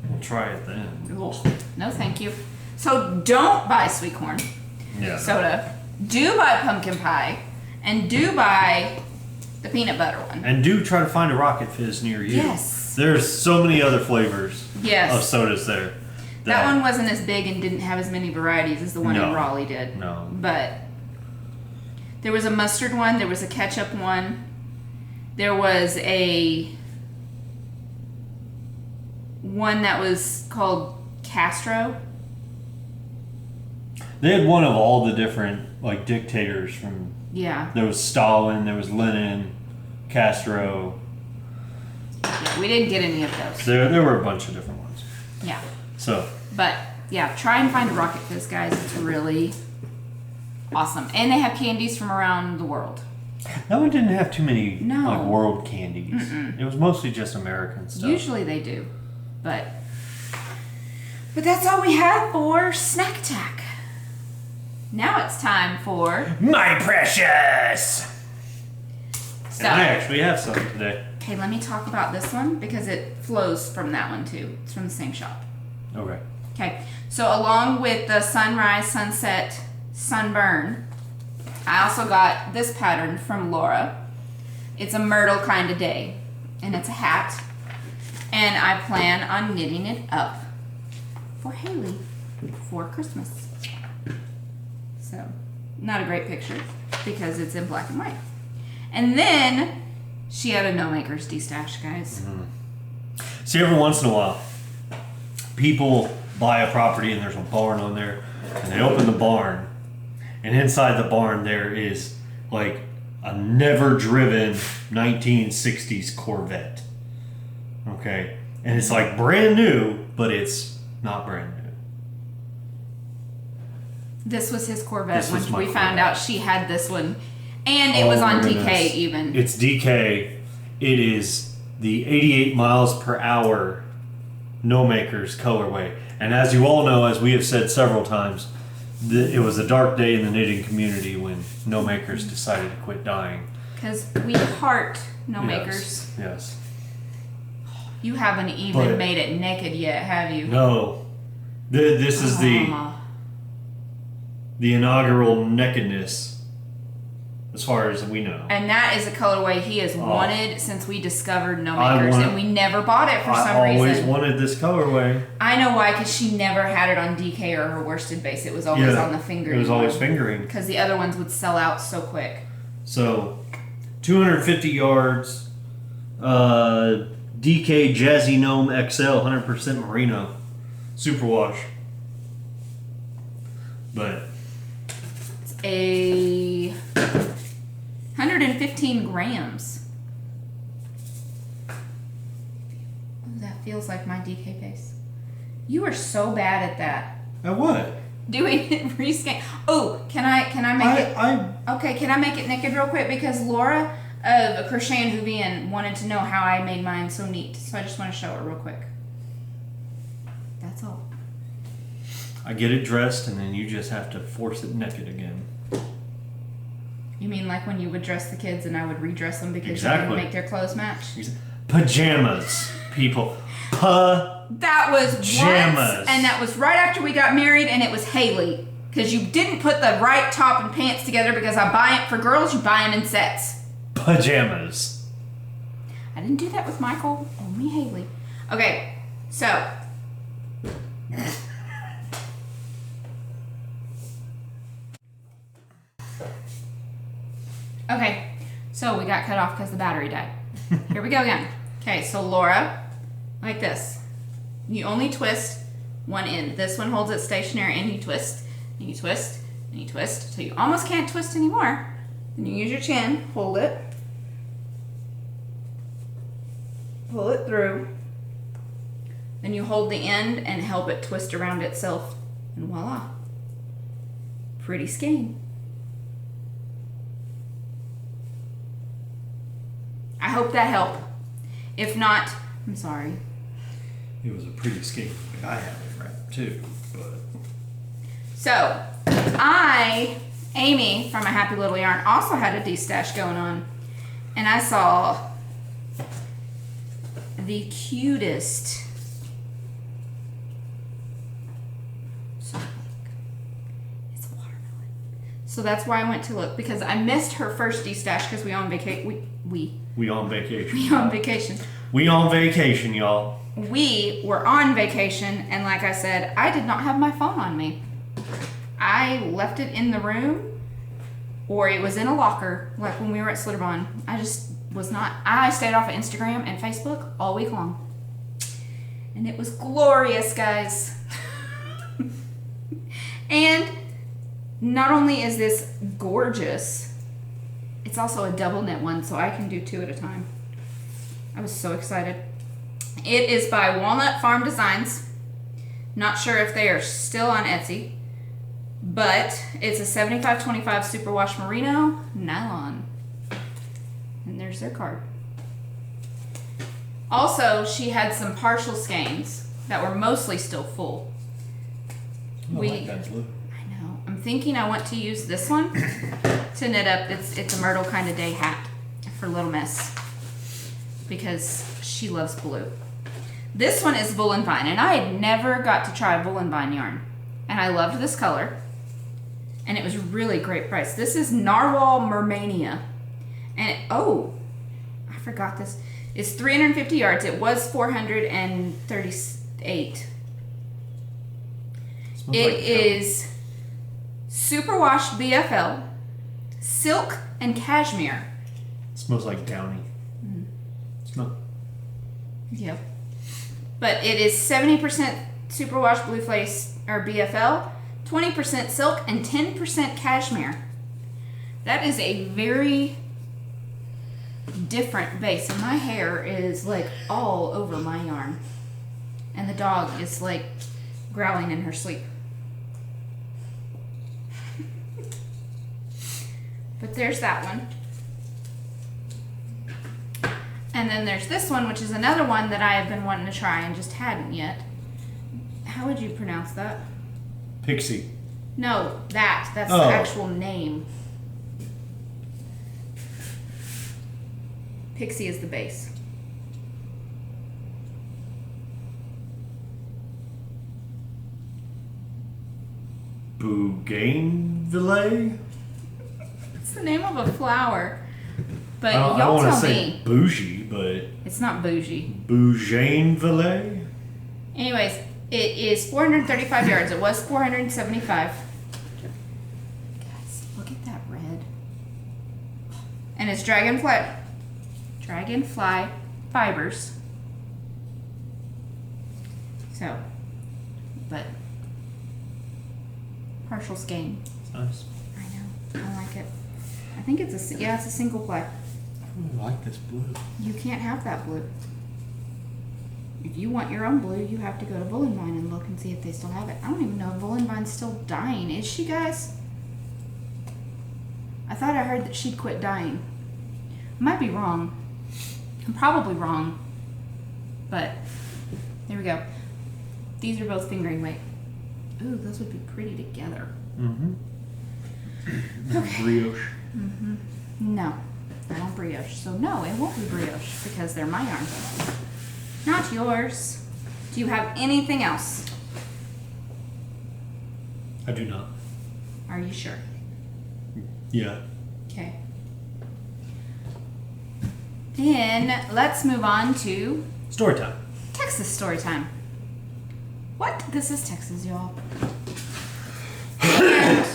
and we'll try it then. Ugh, no, thank you. So don't buy sweet corn Yeah. soda. Do buy pumpkin pie, and do buy the peanut butter one. And do try to find a Rocket Fizz near you. Yes. There's so many other flavors Yes. of sodas there. That one wasn't as big and didn't have as many varieties as the one No. in Raleigh did. No. But there was a mustard one. There was a ketchup one. There was a one that was called Castro. They had one of all the different like dictators from. Yeah. There was Stalin. There was Lenin, Castro. Yeah, we didn't get any of those. There were a bunch of different ones. Yeah. So. But yeah, try and find Rocket Fizz, guys. It's really awesome. And they have candies from around the world. That one didn't have too many No. like world candies. It was mostly just American stuff. Usually they do. But that's all we have for Snack Attack. Now it's time for My Precious! So, And I actually have some today. okay, let me talk about this one because it flows from that one too. It's from the same shop. Okay. Okay, so along with the sunrise, sunset, sunburn, I also got this pattern from Laura. It's a myrtle kind of day, and it's a hat, and I plan on knitting it up for Haley for Christmas. So, not a great picture because it's in black and white. And then she had a No Makers D-stash, guys. See, every once in a while, people buy a property and there's a barn on there, and they open the barn, and inside the barn there is like a never driven 1960s Corvette. Okay? And it's like brand new, but it's not brand new. This was his Corvette This was when my we found Corvette. out she had this one. And it was on my DK goodness. even. It's DK. It is the 88 miles per hour No Makers colorway. And as you all know, as we have said several times, it was a dark day in the knitting community when No Makers decided to quit dying. Because we heart No Yes, Makers. Yes. You haven't even But- made it naked yet, have you? No. This is the inaugural nakedness, as far as we know. And that is a colorway he has wanted since we discovered No I Makers. want- And we never bought it for some I always reason. wanted this colorway. I know why, because she never had it on DK or her worsted base. It was always on the fingering. It was always fingering. Because the other ones would sell out so quick. So, 250 yards, DK Jazzy Gnome XL, 100% merino, superwash. But It's a 115 grams. Ooh, that feels like my DK base. You are so bad at that. at what? Doing it rescan. Oh, can I make it? Okay, can I make it naked real quick? Because Laura of Crochet and Hoovian wanted to know how I made mine so neat. So I just want to show her real quick. That's all. I get it dressed, and then you just have to force it naked again. You mean like when you would dress the kids and I would redress them because you Exactly. didn't make their clothes match? Pajamas, people. That was Pajamas. once, and that was right after we got married, and it was Haley. Because you didn't put the right top and pants together because I buy it for girls, you buy them in sets. Pajamas. I didn't do that with Michael, only Haley. Okay, so. Okay, so we got cut off because the battery died. Here we go again. Okay, so Laura, like this. You only twist one end. This one holds it stationary, and you twist, and you twist, and you twist, so you almost can't twist anymore. Then you use your chin, hold it, pull it through. Then you hold the end and help it twist around itself, and voila. Pretty skein. I hope that helped. If not, I'm sorry. It was a pretty skate. I have it wrapped too, but So, Amy from A Happy Little Yarn also had a D-stash going on. And I saw the cutest So that's why I went to look, because I missed her first de-stash because we on vacation. We on vacation. We on vacation. We on vacation, y'all. We were on vacation, and like I said, I did not have my phone on me. I left it in the room, or it was in a locker, like when we were at Slitterbond. I just was not. I stayed off of Instagram and Facebook all week long. And it was glorious, guys. And not only is this gorgeous, it's also a double knit one, so I can do 2 at a time. I was so excited. It is by Walnut Farm Designs. Not sure if they are still on Etsy, but it's a 75-25 superwash merino nylon. And there's their card. Also, she had some partial skeins that were mostly still full. I like that blue. I know. I'm thinking I want to use this one to knit up. It's a Myrtle kind of day hat for Little Miss because she loves blue. This one is Wool and Vine, and I had never got to try Wool and Vine yarn, and I loved this color, and it was really great price. This is Narwhal Mermania, and I forgot this. It's 350 yards. It was 438. It is superwash BFL, silk, and cashmere. It smells like Downy. Smell. Yep. But it is 70% superwash blue flace or BFL, 20% silk, and 10% cashmere. That is a very different base. And my hair is like all over my yarn. And the dog is like growling in her sleep. But there's that one. And then there's this one, which is another one that I have been wanting to try and just hadn't yet. How would you pronounce that? Pixie. No, that's the Oh. actual name. Pixie is the base. Bougainville? It's the name of a flower. But I y'all don't want to tell say me. bougie, but It's not bougie. Bougainville? Anyways, it is 435 yards. It was 475. Guys, look at that red. And it's dragonfly fibers. So, but partial skein. It's nice. I know. I like it. I think it's a single ply. I really like this blue. You can't have that blue. If you want your own blue, you have to go to Wool and Vine and look and see if they still have it. I don't even know if Wool and Vine's still dying. Is she, guys? I thought I heard that she'd quit dying. I might be wrong. I'm probably wrong. But there we go. These are both fingering weight. Ooh, those would be pretty together. Mm-hmm. Okay. Brioche. Mm-hmm. No, I don't brioche. So no, it won't be brioche because they're my yarns. Not yours. Do you have anything else? I do not. Are you sure? Yeah. Okay. Then let's move on to Story time. Texas story time. What? This is Texas, y'all. And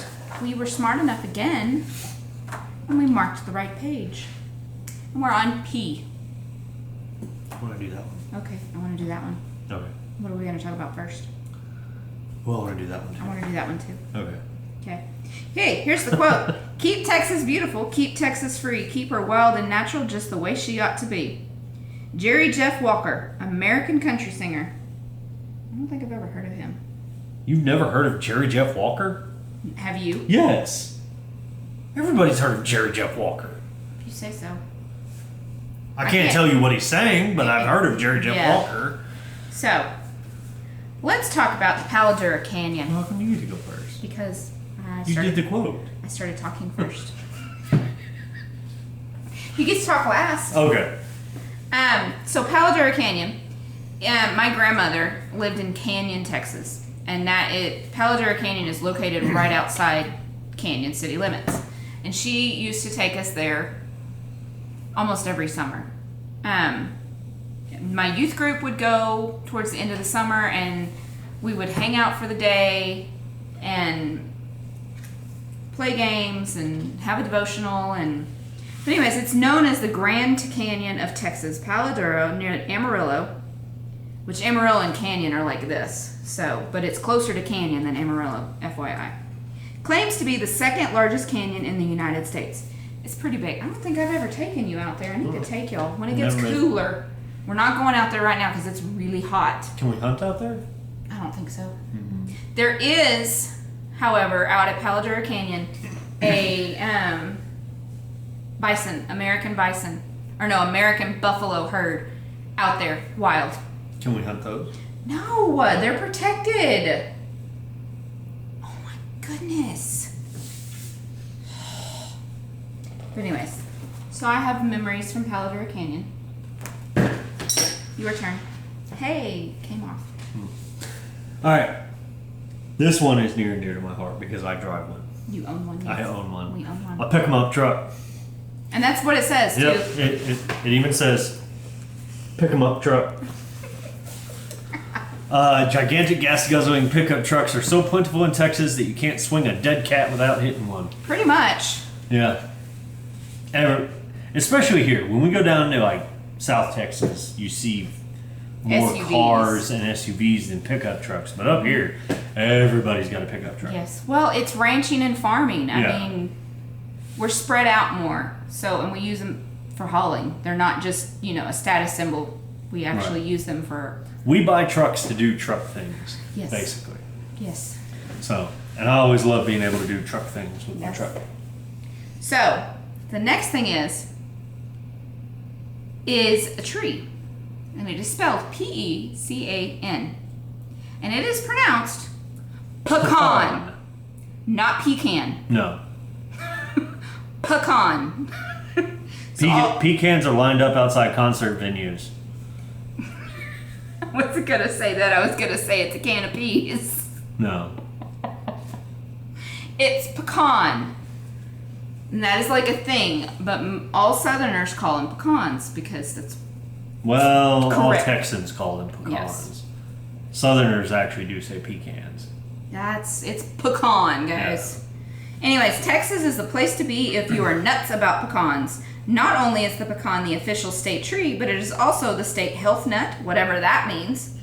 we were smart enough again and we marked the right page. And we're on P. I want to do that one. Okay, I want to do that one. Okay. What are we going to talk about first? Well, I want to do that one too. I want to do that one too. Okay. Okay. Hey, here's the quote. Keep Texas beautiful, keep Texas free, keep her wild and natural just the way she ought to be. Jerry Jeff Walker, American country singer. I don't think I've ever heard of him. You've never heard of Jerry Jeff Walker? Have you? Yes. Everybody's heard of Jerry Jeff Walker. If you say so. I can't tell you what he's saying, but I've heard of Jerry Jeff Yeah. Walker. So, let's talk about the Paladura Canyon. How come you get to go first? Because You did the quote. I started talking first. You get to talk last. Okay. So Paladura Canyon. My grandmother lived in Canyon, Texas, and Paladura Canyon is located right outside canyon city limits. And she used to take us there almost every summer. My youth group would go towards the end of the summer, and we would hang out for the day and play games and have a devotional. But anyways, it's known as the Grand Canyon of Texas, Palo Duro, near Amarillo, which Amarillo and Canyon are like this. So, but it's closer to Canyon than Amarillo, FYI. Claims to be the second largest canyon in the United States. It's pretty big. I don't think I've ever taken you out there. I need to take y'all when it gets cooler. We're not going out there right now because it's really hot. Can we hunt out there? I don't think so. There is, however, out at Palo Duro Canyon, a American buffalo herd out there, wild. Can we hunt those? No, they're protected. Oh my goodness. But anyways, so I have memories from Palo Duro Canyon. Your turn. Hey, came off. All right. This one is near and dear to my heart because I drive one. You own one. Yes. I own one. We own one. A pick 'em up truck. And that's what it says, too. Yep. It even says pick 'em up truck. Gigantic gas guzzling pickup trucks are so plentiful in Texas that you can't swing a dead cat without hitting one. Pretty much. Yeah. Especially here, when we go down to like South Texas, you see more SUVs. cars and SUVs than pickup trucks. But up here, everybody's got a pickup truck. Yes. Well, it's ranching and farming. I Yeah. mean, we're spread out more. So, and we use them for hauling. They're not just, a status symbol. We actually use them for... We buy trucks to do truck things, Yes. basically. Yes. So, and I always love being able to do truck things with my Yes. truck. So, the next thing is a tree. And it is spelled Pecan. And it is pronounced pecan. Not pecan. No. Pecan. Pecans are lined up outside concert venues. I wasn't going to say that. I was going to say it's a can of peas. No. It's pecan. And that is like a thing. But all Southerners call them pecans because that's... Well, all Correct. Texans call them pecans. Yes. Southerners actually do say pecans. It's pecan, guys. Anyways, Texas is the place to be if you are nuts about pecans. Not only is the pecan the official state tree, but it is also the state health nut, whatever that means.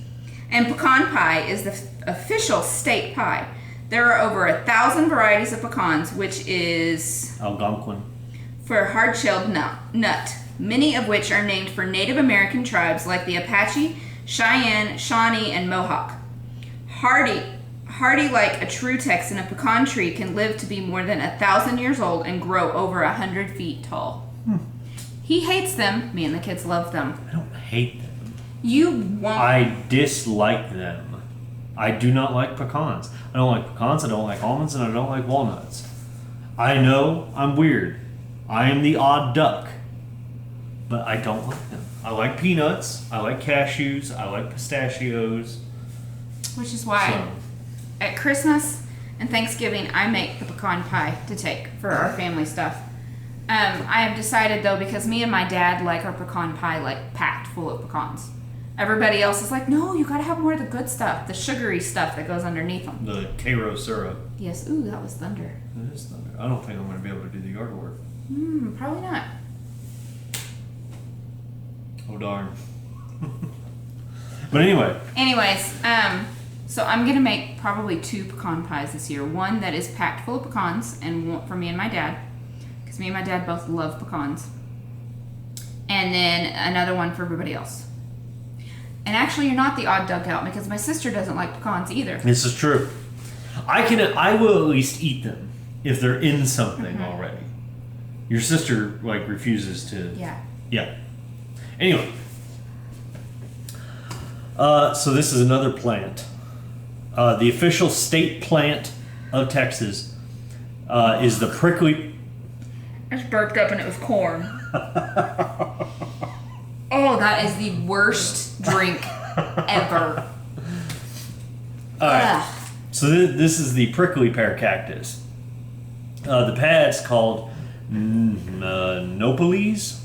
And pecan pie is the official state pie. There are over 1,000 varieties of pecans, which is Algonquin. for hard-shelled nut, many of which are named for Native American tribes like the Apache, Cheyenne, Shawnee, and Mohawk. Hardy like a true Texan, a pecan tree can live to be more than 1,000 years old and grow over 100 feet tall. He hates them. Me and the kids love them. I don't hate them. You won't. I dislike them. I do not like pecans. I don't like pecans, I don't like almonds, and I don't like walnuts. I know I'm weird. I am the odd duck. But I don't like them. I like peanuts. I like cashews. I like pistachios. Which is why at Christmas and Thanksgiving I make the pecan pie to take for our family stuff. I have decided though, because me and my dad like our pecan pie like packed full of pecans. Everybody else is like, no, you gotta have more of the good stuff, the sugary stuff that goes underneath them. The Cairo syrup. Yes, ooh, that was thunder. That is thunder. I don't think I'm going to be able to do the yard work. Probably not. Oh, darn. But anyway. Anyways, so I'm gonna make probably 2 pecan pies this year. One that is packed full of pecans, and one for me and my dad, because me and my dad both love pecans. And then another one for everybody else. And actually, you're not the odd duck out because my sister doesn't like pecans either. This is true. I will at least eat them if they're in something already. Your sister refuses to. Yeah. Anyway. So this is another plant. The official state plant of Texas is the prickly. I just burped up and it was corn. Oh, that is the worst drink ever. All right. So this is the prickly pear cactus. The pad's called Nopolis,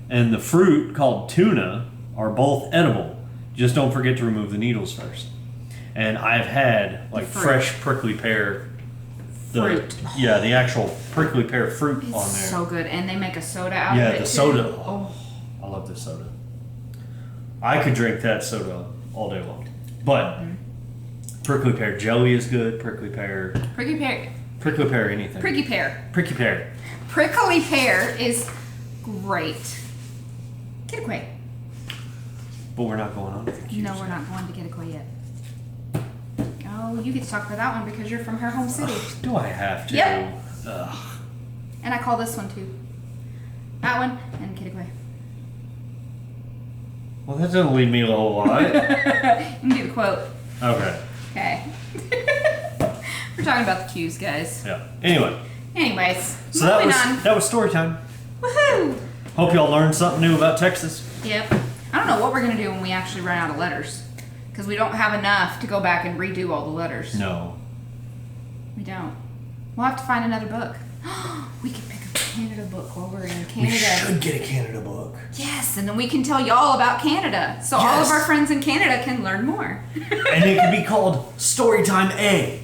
and the fruit called tuna are both edible. Just don't forget to remove the needles first. And I've had like fresh prickly pear Fruit. Yeah, the actual prickly pear fruit It's on there. so good, and they make a soda out of it. Yeah, the soda. Oh, I love this soda. I could drink that soda all day long. But prickly pear jelly is good. Prickly pear anything. prickly pear. Prickly pear. Prickly pear is great. Get away. But we're not going on to the cues. No, we're not going to get away yet. Oh, you get to talk for that one because you're from her home city. Do I have to? Yep. Ugh. And I call this one too. That one and Kitty Well, that doesn't leave me a whole lot. You can do the quote. Okay. Okay. We're talking about the cues, guys. Yeah. Anyway. Anyways, So moving on. that was story time. Woohoo! Hope y'all learned something new about Texas. Yep. I don't know what we're gonna do when we actually run out of letters, because we don't have enough to go back and redo all the letters. No. We don't. We'll have to find another book. We could pick a Canada book while we're in Canada. get a Canada book. Yes, and then we can tell y'all about Canada, so all of Yes. our friends in Canada can learn more. And it could be called Storytime A.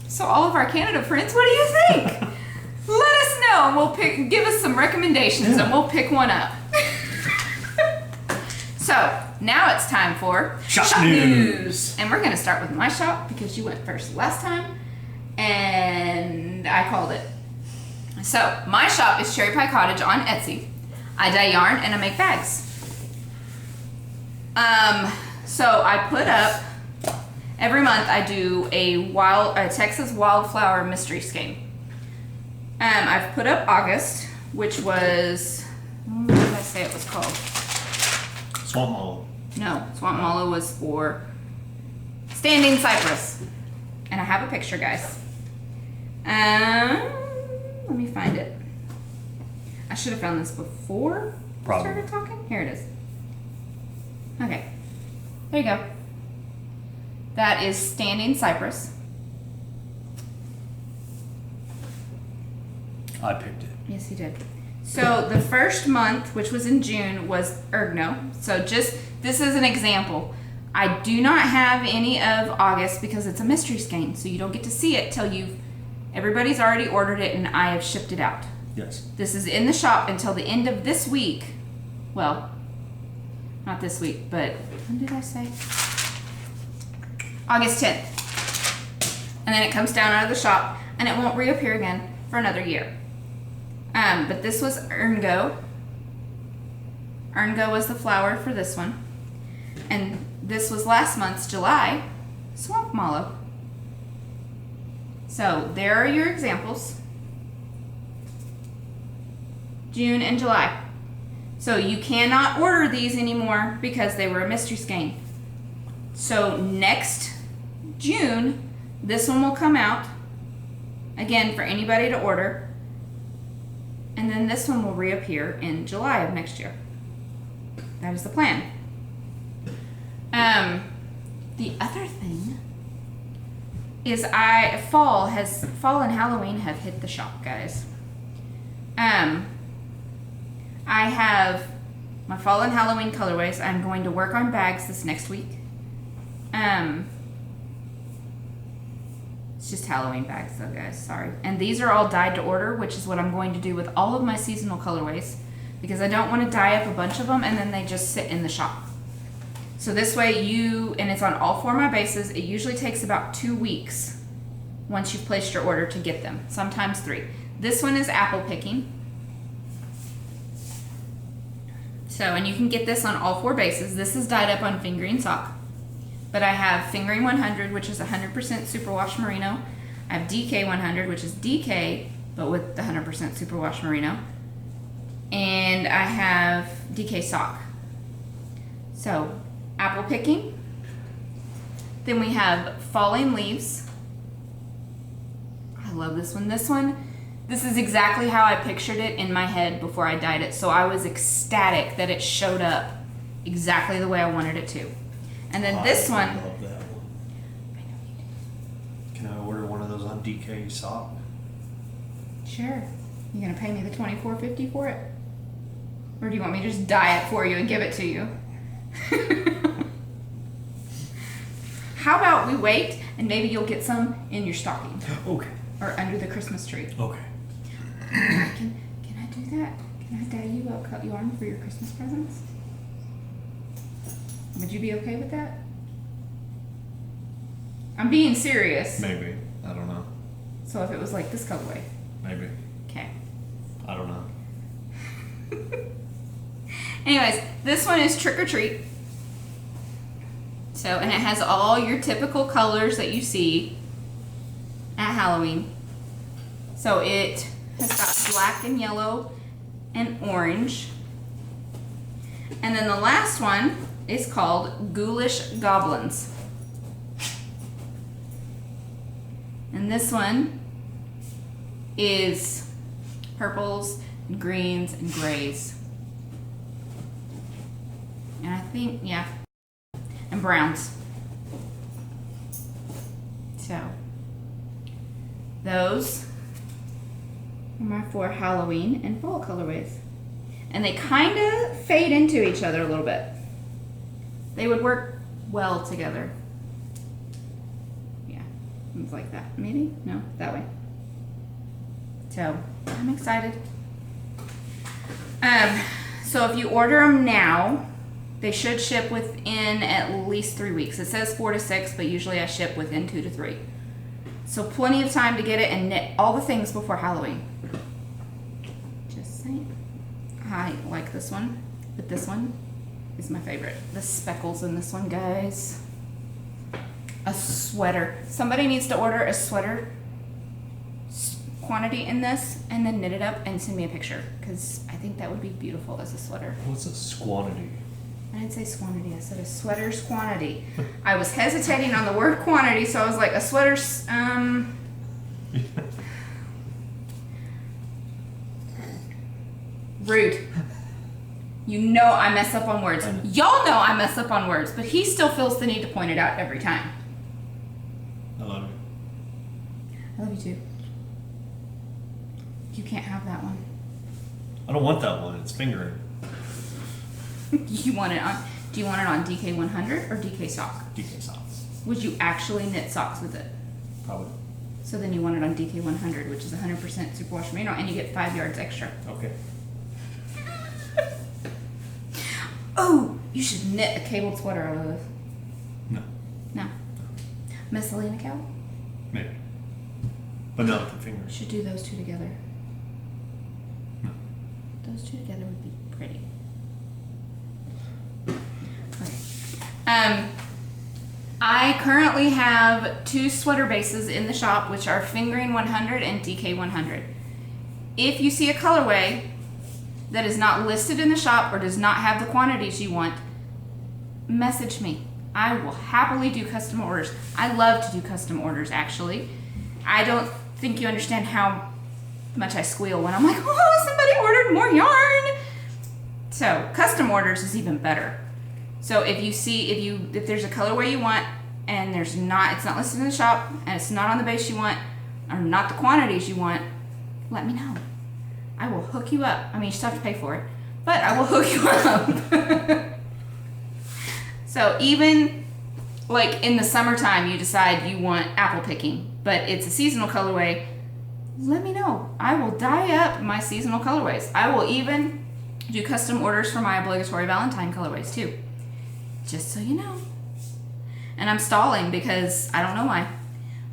So all of our Canada friends, what do you think? Let us know. We'll give us some recommendations and we'll pick one up. So now it's time for Shop News. And we're gonna start with my shop because you went first last time and I called it. So my shop is Cherry Pie Cottage on Etsy. I dye yarn and I make bags. So I put up every month. I do a Texas wildflower mystery skein. I've put up August, which was what did I say it was called? Swamp Mallow. No, Swamp Mallow was for Standing Cypress, and I have a picture, guys. Let me find it. I should have found this before I started talking. Here it is. Okay, there you go. That is Standing Cypress. I picked it. Yes, he did. So the first month, which was in June, was Ergno. So this is an example. I do not have any of August because it's a mystery skein, so you don't get to see it till everybody's already ordered it and I have shipped it out. Yes. This is in the shop until the end of this week. Well, not this week, but when did I say? August 10th. And then it comes down out of the shop and it won't reappear again for another year. But this was Erngo. Erngo was the flower for this one. And this was last month's July, Swamp Mallow. So there are your examples. June and July. So you cannot order these anymore because they were a mystery skein. So next June, this one will come out again for anybody to order. And then this one will reappear in July of next year. That is the plan. The other thing is fall and Halloween have hit the shop, guys. I have my fall and Halloween colorways. I'm going to work on bags this next week. It's just Halloween bags though, guys, sorry. And these are all dyed to order, which is what I'm going to do with all of my seasonal colorways because I don't want to dye up a bunch of them and then they just sit in the shop. So this way and it's on all 4 of my bases, it usually takes about 2 weeks once you've placed your order to get them, sometimes 3. This one is apple picking. So, and you can get this on all 4 bases. This is dyed up on fingering sock. But I have Fingering 100, which is 100% superwash merino. I have DK 100, which is DK, but with the 100% superwash merino. And I have DK sock. So, apple picking. Then we have Falling Leaves. I love this one. This is exactly how I pictured it in my head before I dyed it. So I was ecstatic that it showed up exactly the way I wanted it to. And then this I one, love that one. Can I order one of those on DK sock? sure. You gonna pay me the $24.50 for it? Or do you want me to just dye it for you and give it to you? How about we wait and maybe you'll get some in your stocking Okay. or under the Christmas tree. Okay. Can I do that? Can I dye you a cut yarn for your Christmas presents? Would you be okay with that? I'm being serious. Maybe. I don't know. So if it was like this colorway. Maybe. Okay. I don't know. Anyways, this one is Trick or Treat. So, and it has all your typical colors that you see at Halloween. So it has got black and yellow and orange. And then the last one is called Ghoulish Goblins. And this one is purples and greens and grays. And I think, yeah, and browns. So, those are my 4 Halloween and fall colorways. And they kind of fade into each other a little bit. They would work well together. Yeah, it's like that. Maybe? No, that way. So, I'm excited. So if you order them now, they should ship within at least 3 weeks. It says 4 to 6, but usually I ship within 2 to 3. So plenty of time to get it and knit all the things before Halloween. Just saying. I like this one, but this one is my favorite. The speckles in this one, guys. A sweater. Somebody needs to order a sweater quantity in this and then knit it up and send me a picture because I think that would be beautiful as a sweater. What's a squantity? I didn't say quantity, I said a sweater's quantity. I was hesitating on the word quantity, so I was like, a sweater's, rude. You know I mess up on words. Y'all know I mess up on words, but he still feels the need to point it out every time. I love you. I love you too. You can't have that one. I don't want that one. It's fingering. You want it on, do you want it on DK 100 or DK sock? DK socks. Would you actually knit socks with it? Probably. So then you want it on DK 100, which is 100% superwash merino, and you get 5 yards extra. Okay. Oh, you should knit a cabled sweater out of this. No. No. Messalina cow? Maybe. But not with the fingers. Should do those two together. No. Those two together would be pretty. Okay. I currently have 2 sweater bases in the shop, which are Fingering 100 and DK 100. If you see a colorway that is not listed in the shop or does not have the quantities you want, message me. I will happily do custom orders. I love to do custom orders, actually. I don't think you understand how much I squeal when I'm like, oh, somebody ordered more yarn. So custom orders is even better. So if you see, if there's a colorway you want and it's not listed in the shop and it's not on the base you want or not the quantities you want, let me know. I will hook you up. I mean, you still have to pay for it, but I will hook you up. So even like in the summertime, you decide you want apple picking, but it's a seasonal colorway, let me know. I will dye up my seasonal colorways. I will even do custom orders for my obligatory Valentine colorways too. Just so you know. And I'm stalling because I don't know why.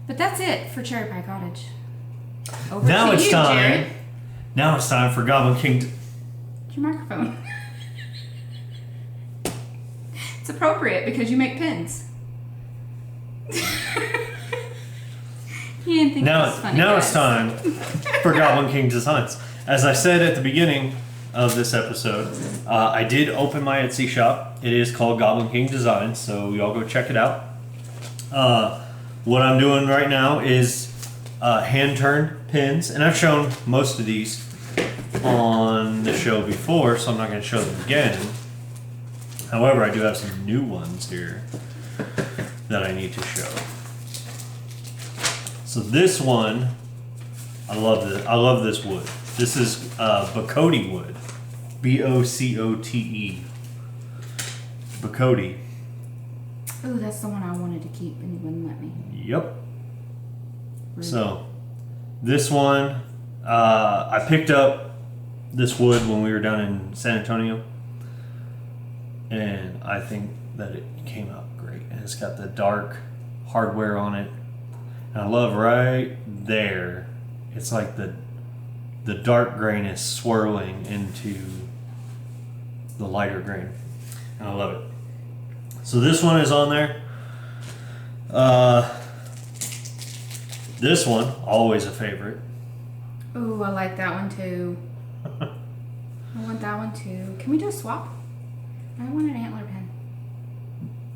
But that's it for Cherry Pie Cottage. Over Now to it's you, time. Jared. Now it's time for Goblin King to... Your microphone. It's appropriate because you make pins. You didn't think that was funny. Now guys. it's time for Goblin King Designs. As I said at the beginning of this episode, I did open my Etsy shop. It is called Goblin King Designs, so y'all go check it out. What I'm doing right now is hand-turned pins, and I've shown most of these on the show before, so I'm not going to show them again. However, I do have some new ones here that I need to show. So this one, I love this wood. This is Bocote wood, Bocote, Bocote. Ooh, that's the one I wanted to keep and you wouldn't let me. Yep. Rude. So this one, I picked up this wood when we were down in San Antonio, and I think that it came out great. And it's got the dark hardware on it, and I love right there. It's like the dark grain is swirling into the lighter grain, and I love it. So this one is on there. This one, always a favorite. Ooh, I like that one too. I want that one too. Can we do a swap? I want an antler pin.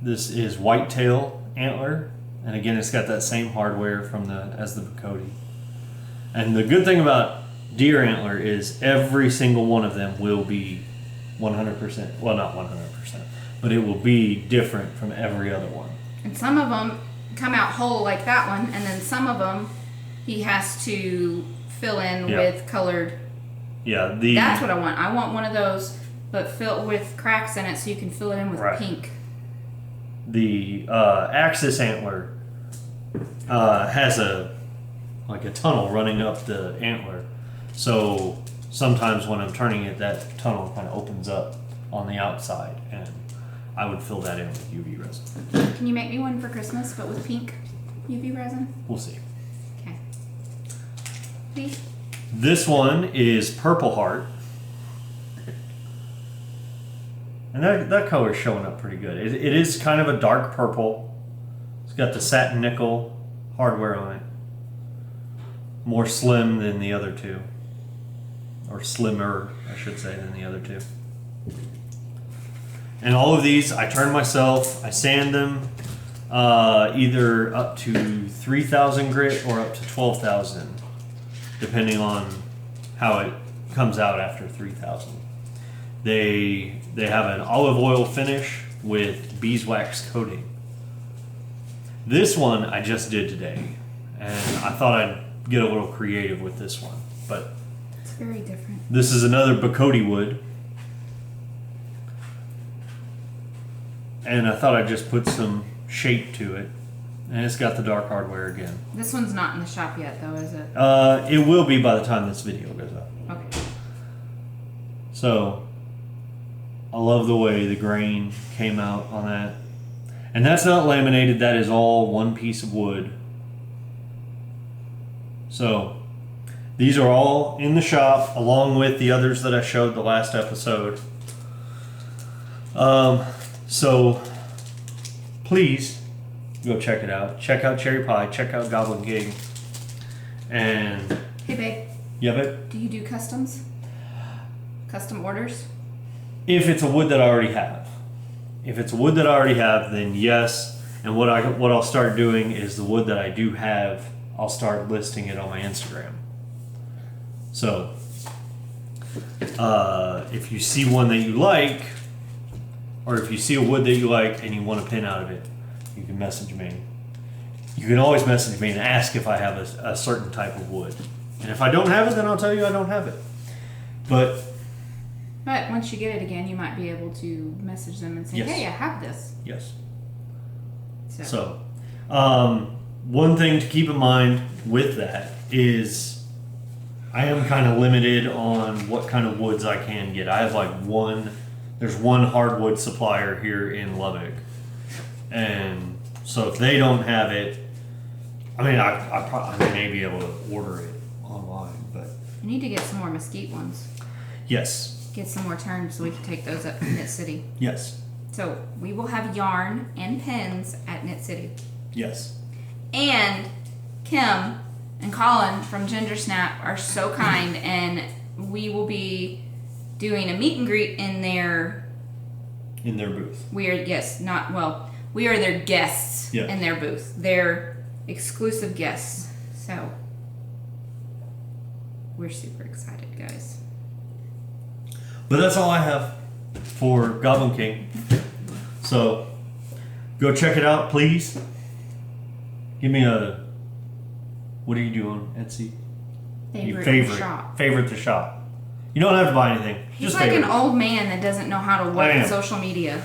This is whitetail antler, and again, it's got that same hardware as the Bocote. And the good thing about deer antler is every single one of them will be 100%. Well, not 100%, but it will be different from every other one. And some of them come out whole like that one, and then some of them he has to fill in with colored. Yeah, that's what I want. I want one of those, but filled with cracks in it, so you can fill it in with pink. The axis antler has a tunnel running up the antler, so sometimes when I'm turning it, that tunnel kind of opens up on the outside, and I would fill that in with UV resin. Can you make me one for Christmas, but with pink UV resin? We'll see. Okay. Please. This one is Purple Heart. And that color is showing up pretty good. It is kind of a dark purple. It's got the satin nickel hardware on it. More slim than the other two. Or slimmer, I should say, than the other two. And all of these, I turn myself. I sand them either up to 3,000 grit or up to 12,000. Depending on how it comes out after 3,000. They have an olive oil finish with beeswax coating. This one I just did today, and I thought I'd get a little creative with this one, but it's very different. This is another Bocote wood, and I thought I'd just put some shape to it. And it's got the dark hardware again. This one's not in the shop yet, though, is it? It will be by the time this video goes up. Okay. So, I love the way the grain came out on that. And that's not laminated. That is all one piece of wood. So, these are all in the shop, along with the others that I showed the last episode. So, please go check it out. Check out Cherry Pie. Check out Goblin King. And hey, babe. Yeah, babe. Do you do customs? Custom orders? If it's a wood that I already have. If it's a wood that I already have, then yes. And what I'll start doing is the wood that I do have, I'll start listing it on my Instagram. So, if you see one that you like, or if you see a wood that you like and you want a pin out of it, you can message me. You can always message me and ask if I have a certain type of wood. And if I don't have it, then I'll tell you I don't have it. But once you get it again, you might be able to message them and say, yes. Hey, I have this. Yes. So, one thing to keep in mind with that is I am kind of limited on what kind of woods I can get. I have there's one hardwood supplier here in Lubbock. And so if they don't have it, I mean, I may be able to order it online, but you need to get some more mesquite ones. yes. Get some more turns so we can take those up to Knit City. Yes. So we will have yarn and pins at Knit City. Yes. And Kim and Colin from Ginger Snap are so kind, and we will be doing a meet and greet in their booth. We are their guests in their booth. They're exclusive guests. So we're super excited, guys. But that's all I have for Goblin King. So go check it out, please. Give me a. What do you do on Etsy? Favorite the shop. You don't have to buy anything. He's just like favorite. an old man that doesn't know how to work social media.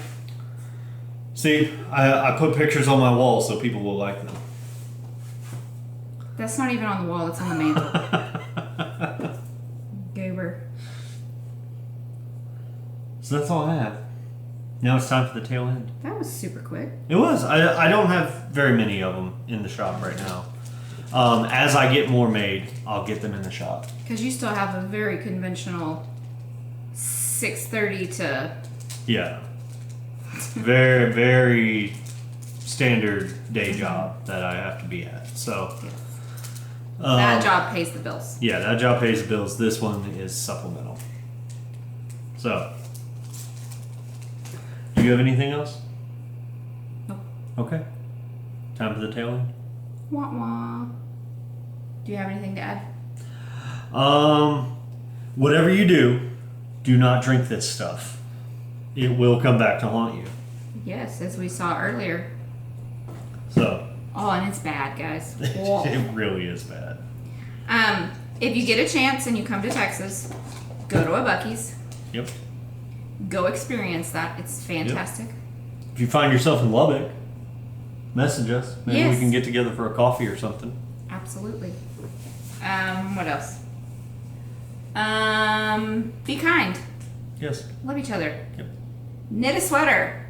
See, I put pictures on my wall so people will like them. That's not even on the wall, it's on the mantle. Goober. So that's all I have. Now it's time for the tail end. That was super quick. It was. I don't have very many of them in the shop right now. As I get more made, I'll get them in the shop. Because you still have a very conventional 6:30 to... Yeah. Very, very standard day job that I have to be at. So... that job pays the bills. Yeah, that job pays the bills. This one is supplemental. So... Do you have anything else? Nope. Okay. Time for the tail end. Wah wah. Do you have anything to add? Whatever you do not drink this stuff. It will come back to haunt you. Yes, as we saw earlier. So. Oh, and it's bad, guys. Whoa. It really is bad. If you get a chance and you come to Texas, go to a Buc-ee's. Yep. Go experience that. It's fantastic. Yep. If you find yourself in Lubbock, message us. Maybe we can get together for a coffee or something. Absolutely. What else? Be kind. Yes. Love each other. Yep. Knit a sweater.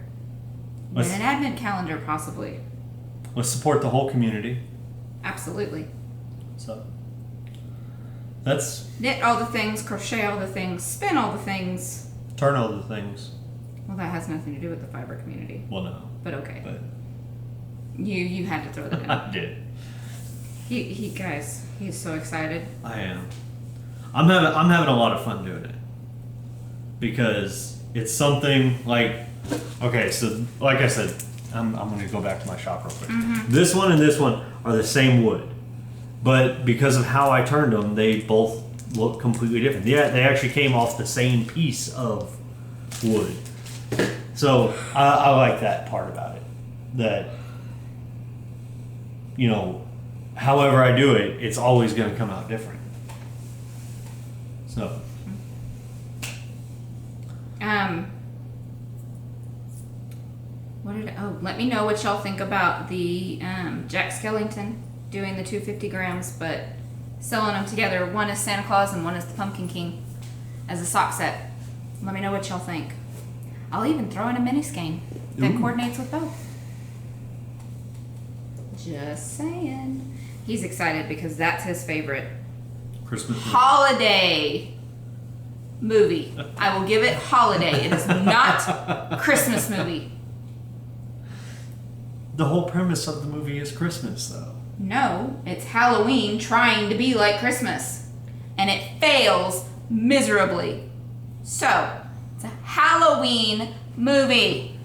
Let's- Knit an advent calendar, possibly. Let's support the whole community. Absolutely. So that's Knit all the things, crochet all the things, spin all the things. turn all the things. Well, that has nothing to do with the fiber community. Well, no. But okay. But You had to throw that in. I did. He guys, he's so excited. I am. I'm having a lot of fun doing it because it's something like, okay, so like I said, I'm going to go back to my shop real quick. Mm-hmm. This one and this one are the same wood, but because of how I turned them, they both look completely different. Yeah, they actually came off the same piece of wood. So I like that part about it. That, you know, however I do it, it's always going to come out different. So. Let me know what y'all think about the Jack Skellington doing the 250 grams, but selling them together. One is Santa Claus and one is the Pumpkin King as a sock set. Let me know what y'all think. I'll even throw in a mini skein that coordinates with both. Just saying. He's excited because that's his favorite Christmas holiday movie. I will give it holiday. It is not Christmas movie. The whole premise of the movie is Christmas, though. No, it's Halloween trying to be like Christmas. And it fails miserably. So, it's a Halloween movie.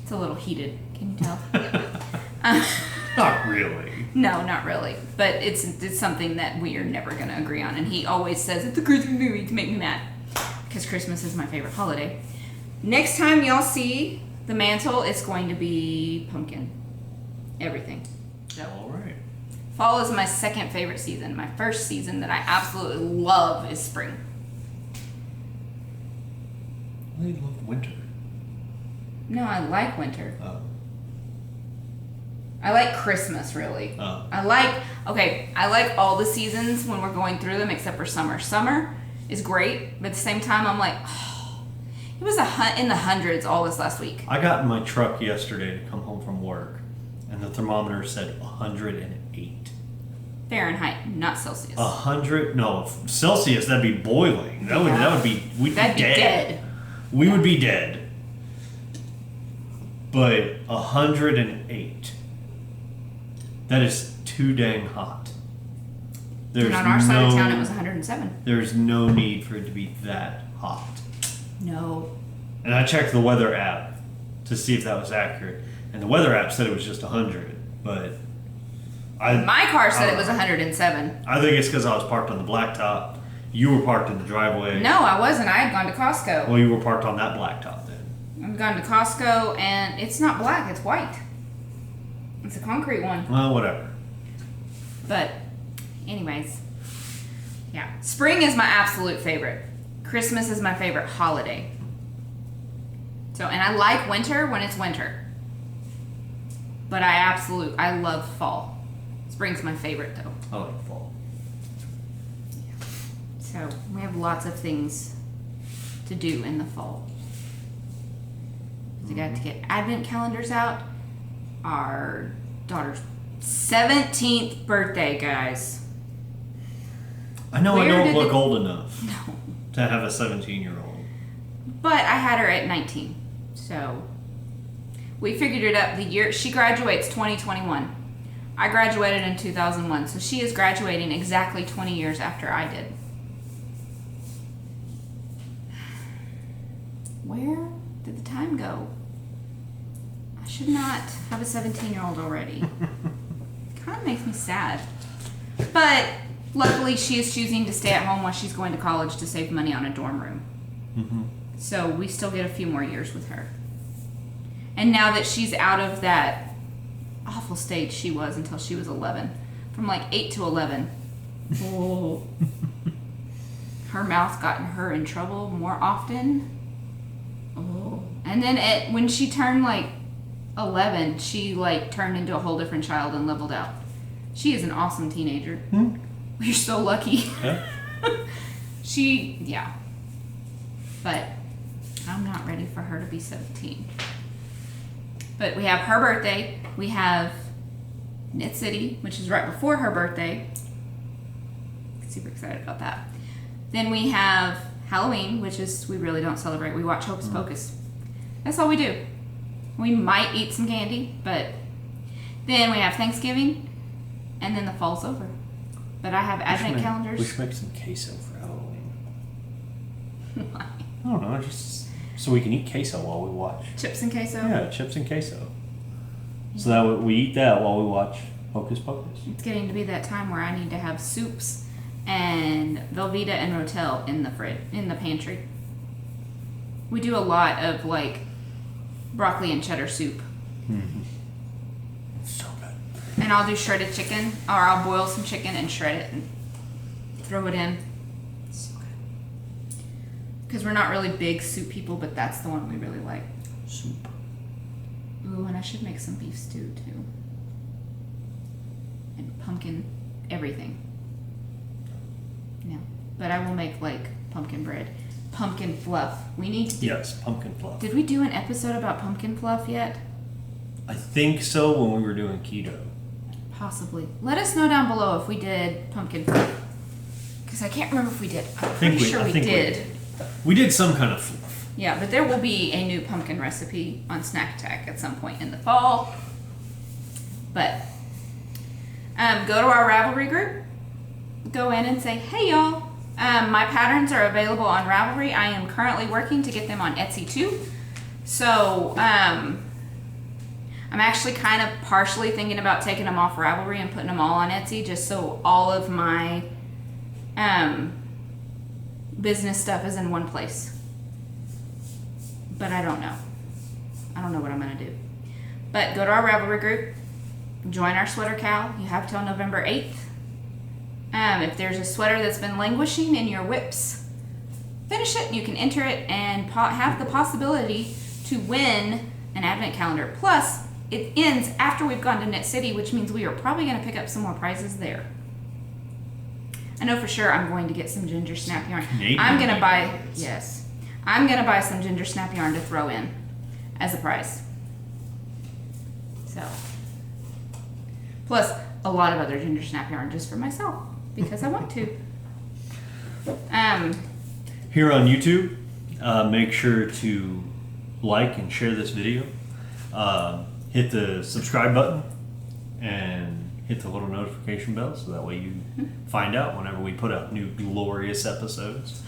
It's a little heated. Can you tell? Not really. No, not really. But it's something that we are never going to agree on. And he always says, it's a Christmas movie to make me mad. Because Christmas is my favorite holiday. Next time y'all see the mantle, it's going to be pumpkin. Everything. So, All right. fall is my second favorite season. My first season that I absolutely love is spring. I love winter. No, I like winter. Oh. I like Christmas, really. Oh. I like all the seasons when we're going through them except for summer. Summer is great, but at the same time, I'm like, oh, it was in the hundreds all this last week. I got in my truck yesterday to come home from work, and the thermometer said 108. Fahrenheit, not Celsius. 100? No, Celsius. That'd be boiling. That would be. We'd That'd be dead. We would be dead. But 108. That is too dang hot. And on our side of town, it was 107. There's no need for it to be that hot. No. And I checked the weather app to see if that was accurate, and the weather app said it was just 100. But my car said it was 107. I think it's because I was parked on the blacktop, You were parked in the driveway. No, I wasn't. I had gone to Costco. Well, you were parked on that blacktop then. I've gone to Costco, and it's not black, it's white. It's a concrete one. Well, whatever. But, anyways. Yeah. Spring is my absolute favorite. Christmas is my favorite holiday. So, and I like winter when it's winter. But I love fall. Spring's my favorite, though. I like fall. So, we have lots of things to do in the fall. We got to get advent calendars out. Our daughter's 17th birthday, guys. I know Where I don't did look it- old enough No. to have a 17-year-old. But I had her at 19. So we figured it up the year she graduates 2021. I graduated in 2001. So she is graduating exactly 20 years after I did. Where did the time go? I should not have a 17-year-old already. Kind of makes me sad. But luckily, she is choosing to stay at home while she's going to college to save money on a dorm room. Mm-hmm. So we still get a few more years with her. And now that she's out of that awful stage she was until she was 11, from like 8 to 11, oh, her mouth got her in trouble more often. Oh. And then when she turned like 11, she like turned into a whole different child and leveled out. She is an awesome teenager. Hmm. We're so lucky. Yeah. Yeah. But I'm not ready for her to be 17. But we have her birthday. We have Knit City, which is right before her birthday. Super excited about that. Then we have Halloween, which is, we really don't celebrate. We watch Hocus Pocus. That's all we do. We might eat some candy, but then we have Thanksgiving, and then the fall's over. But I have advent We calendars. should make some queso for Halloween. Why? I don't know, just so we can eat queso while we watch. Chips and queso? Yeah, chips and queso. So that we eat that while we watch Hocus Pocus. It's getting to be that time where I need to have soups and Velveeta and Rotel in the pantry. We do a lot of like broccoli and cheddar soup. Mm-hmm. So good. And I'll do shredded chicken, or I'll boil some chicken and shred it and throw it in. So good. Because we're not really big soup people, but that's the one we really like. Soup. Ooh, and I should make some beef stew too. And pumpkin everything. No. But I will make like pumpkin bread. Pumpkin fluff. We need to do. Yes, pumpkin fluff. Did we do an episode about pumpkin fluff yet? I think so when we were doing keto. Possibly. Let us know down below if we did pumpkin fluff. Because I can't remember if we did. I'm pretty sure we did. We did some kind of fluff. Yeah, but there will be a new pumpkin recipe on Snack Attack at some point in the fall. But go to our Ravelry group. Go in and say, hey y'all. My patterns are available on Ravelry. I am currently working to get them on Etsy too. So I'm actually kind of partially thinking about taking them off Ravelry and putting them all on Etsy, just so all of my business stuff is in one place. But I don't know. I don't know what I'm going to do. But go to our Ravelry group. Join our Sweater Cow. You have till November 8th. If there's a sweater that's been languishing in your whips, finish it. You can enter it and have the possibility to win an advent calendar. Plus, it ends after we've gone to Knit City, which means we are probably going to pick up some more prizes there. I know for sure I'm going to get some ginger snap yarn. I'm going to buy, yes, I'm going to buy some ginger snap yarn to throw in as a prize. So, plus a lot of other ginger snap yarn just for myself because I want to. Here on YouTube, make sure to like and share this video. Hit the subscribe button and hit the little notification bell so that way you find out whenever we put out new glorious episodes.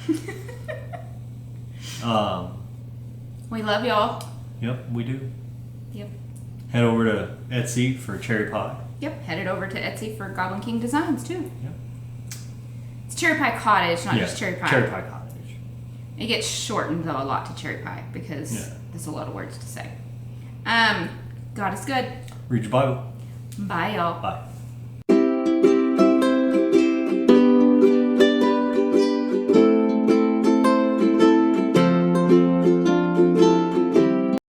We love y'all. Yep, we do. Yep. Head over to Etsy for Cherry Pie. Yep. Headed over to Etsy for Goblin King designs too. Yep. It's Cherry Pie Cottage, not just Cherry Pie. Cherry Pie Cottage. It gets shortened though a lot to Cherry Pie because Yeah. there's a lot of words to say. God is good. Read your Bible. Bye, y'all. Bye.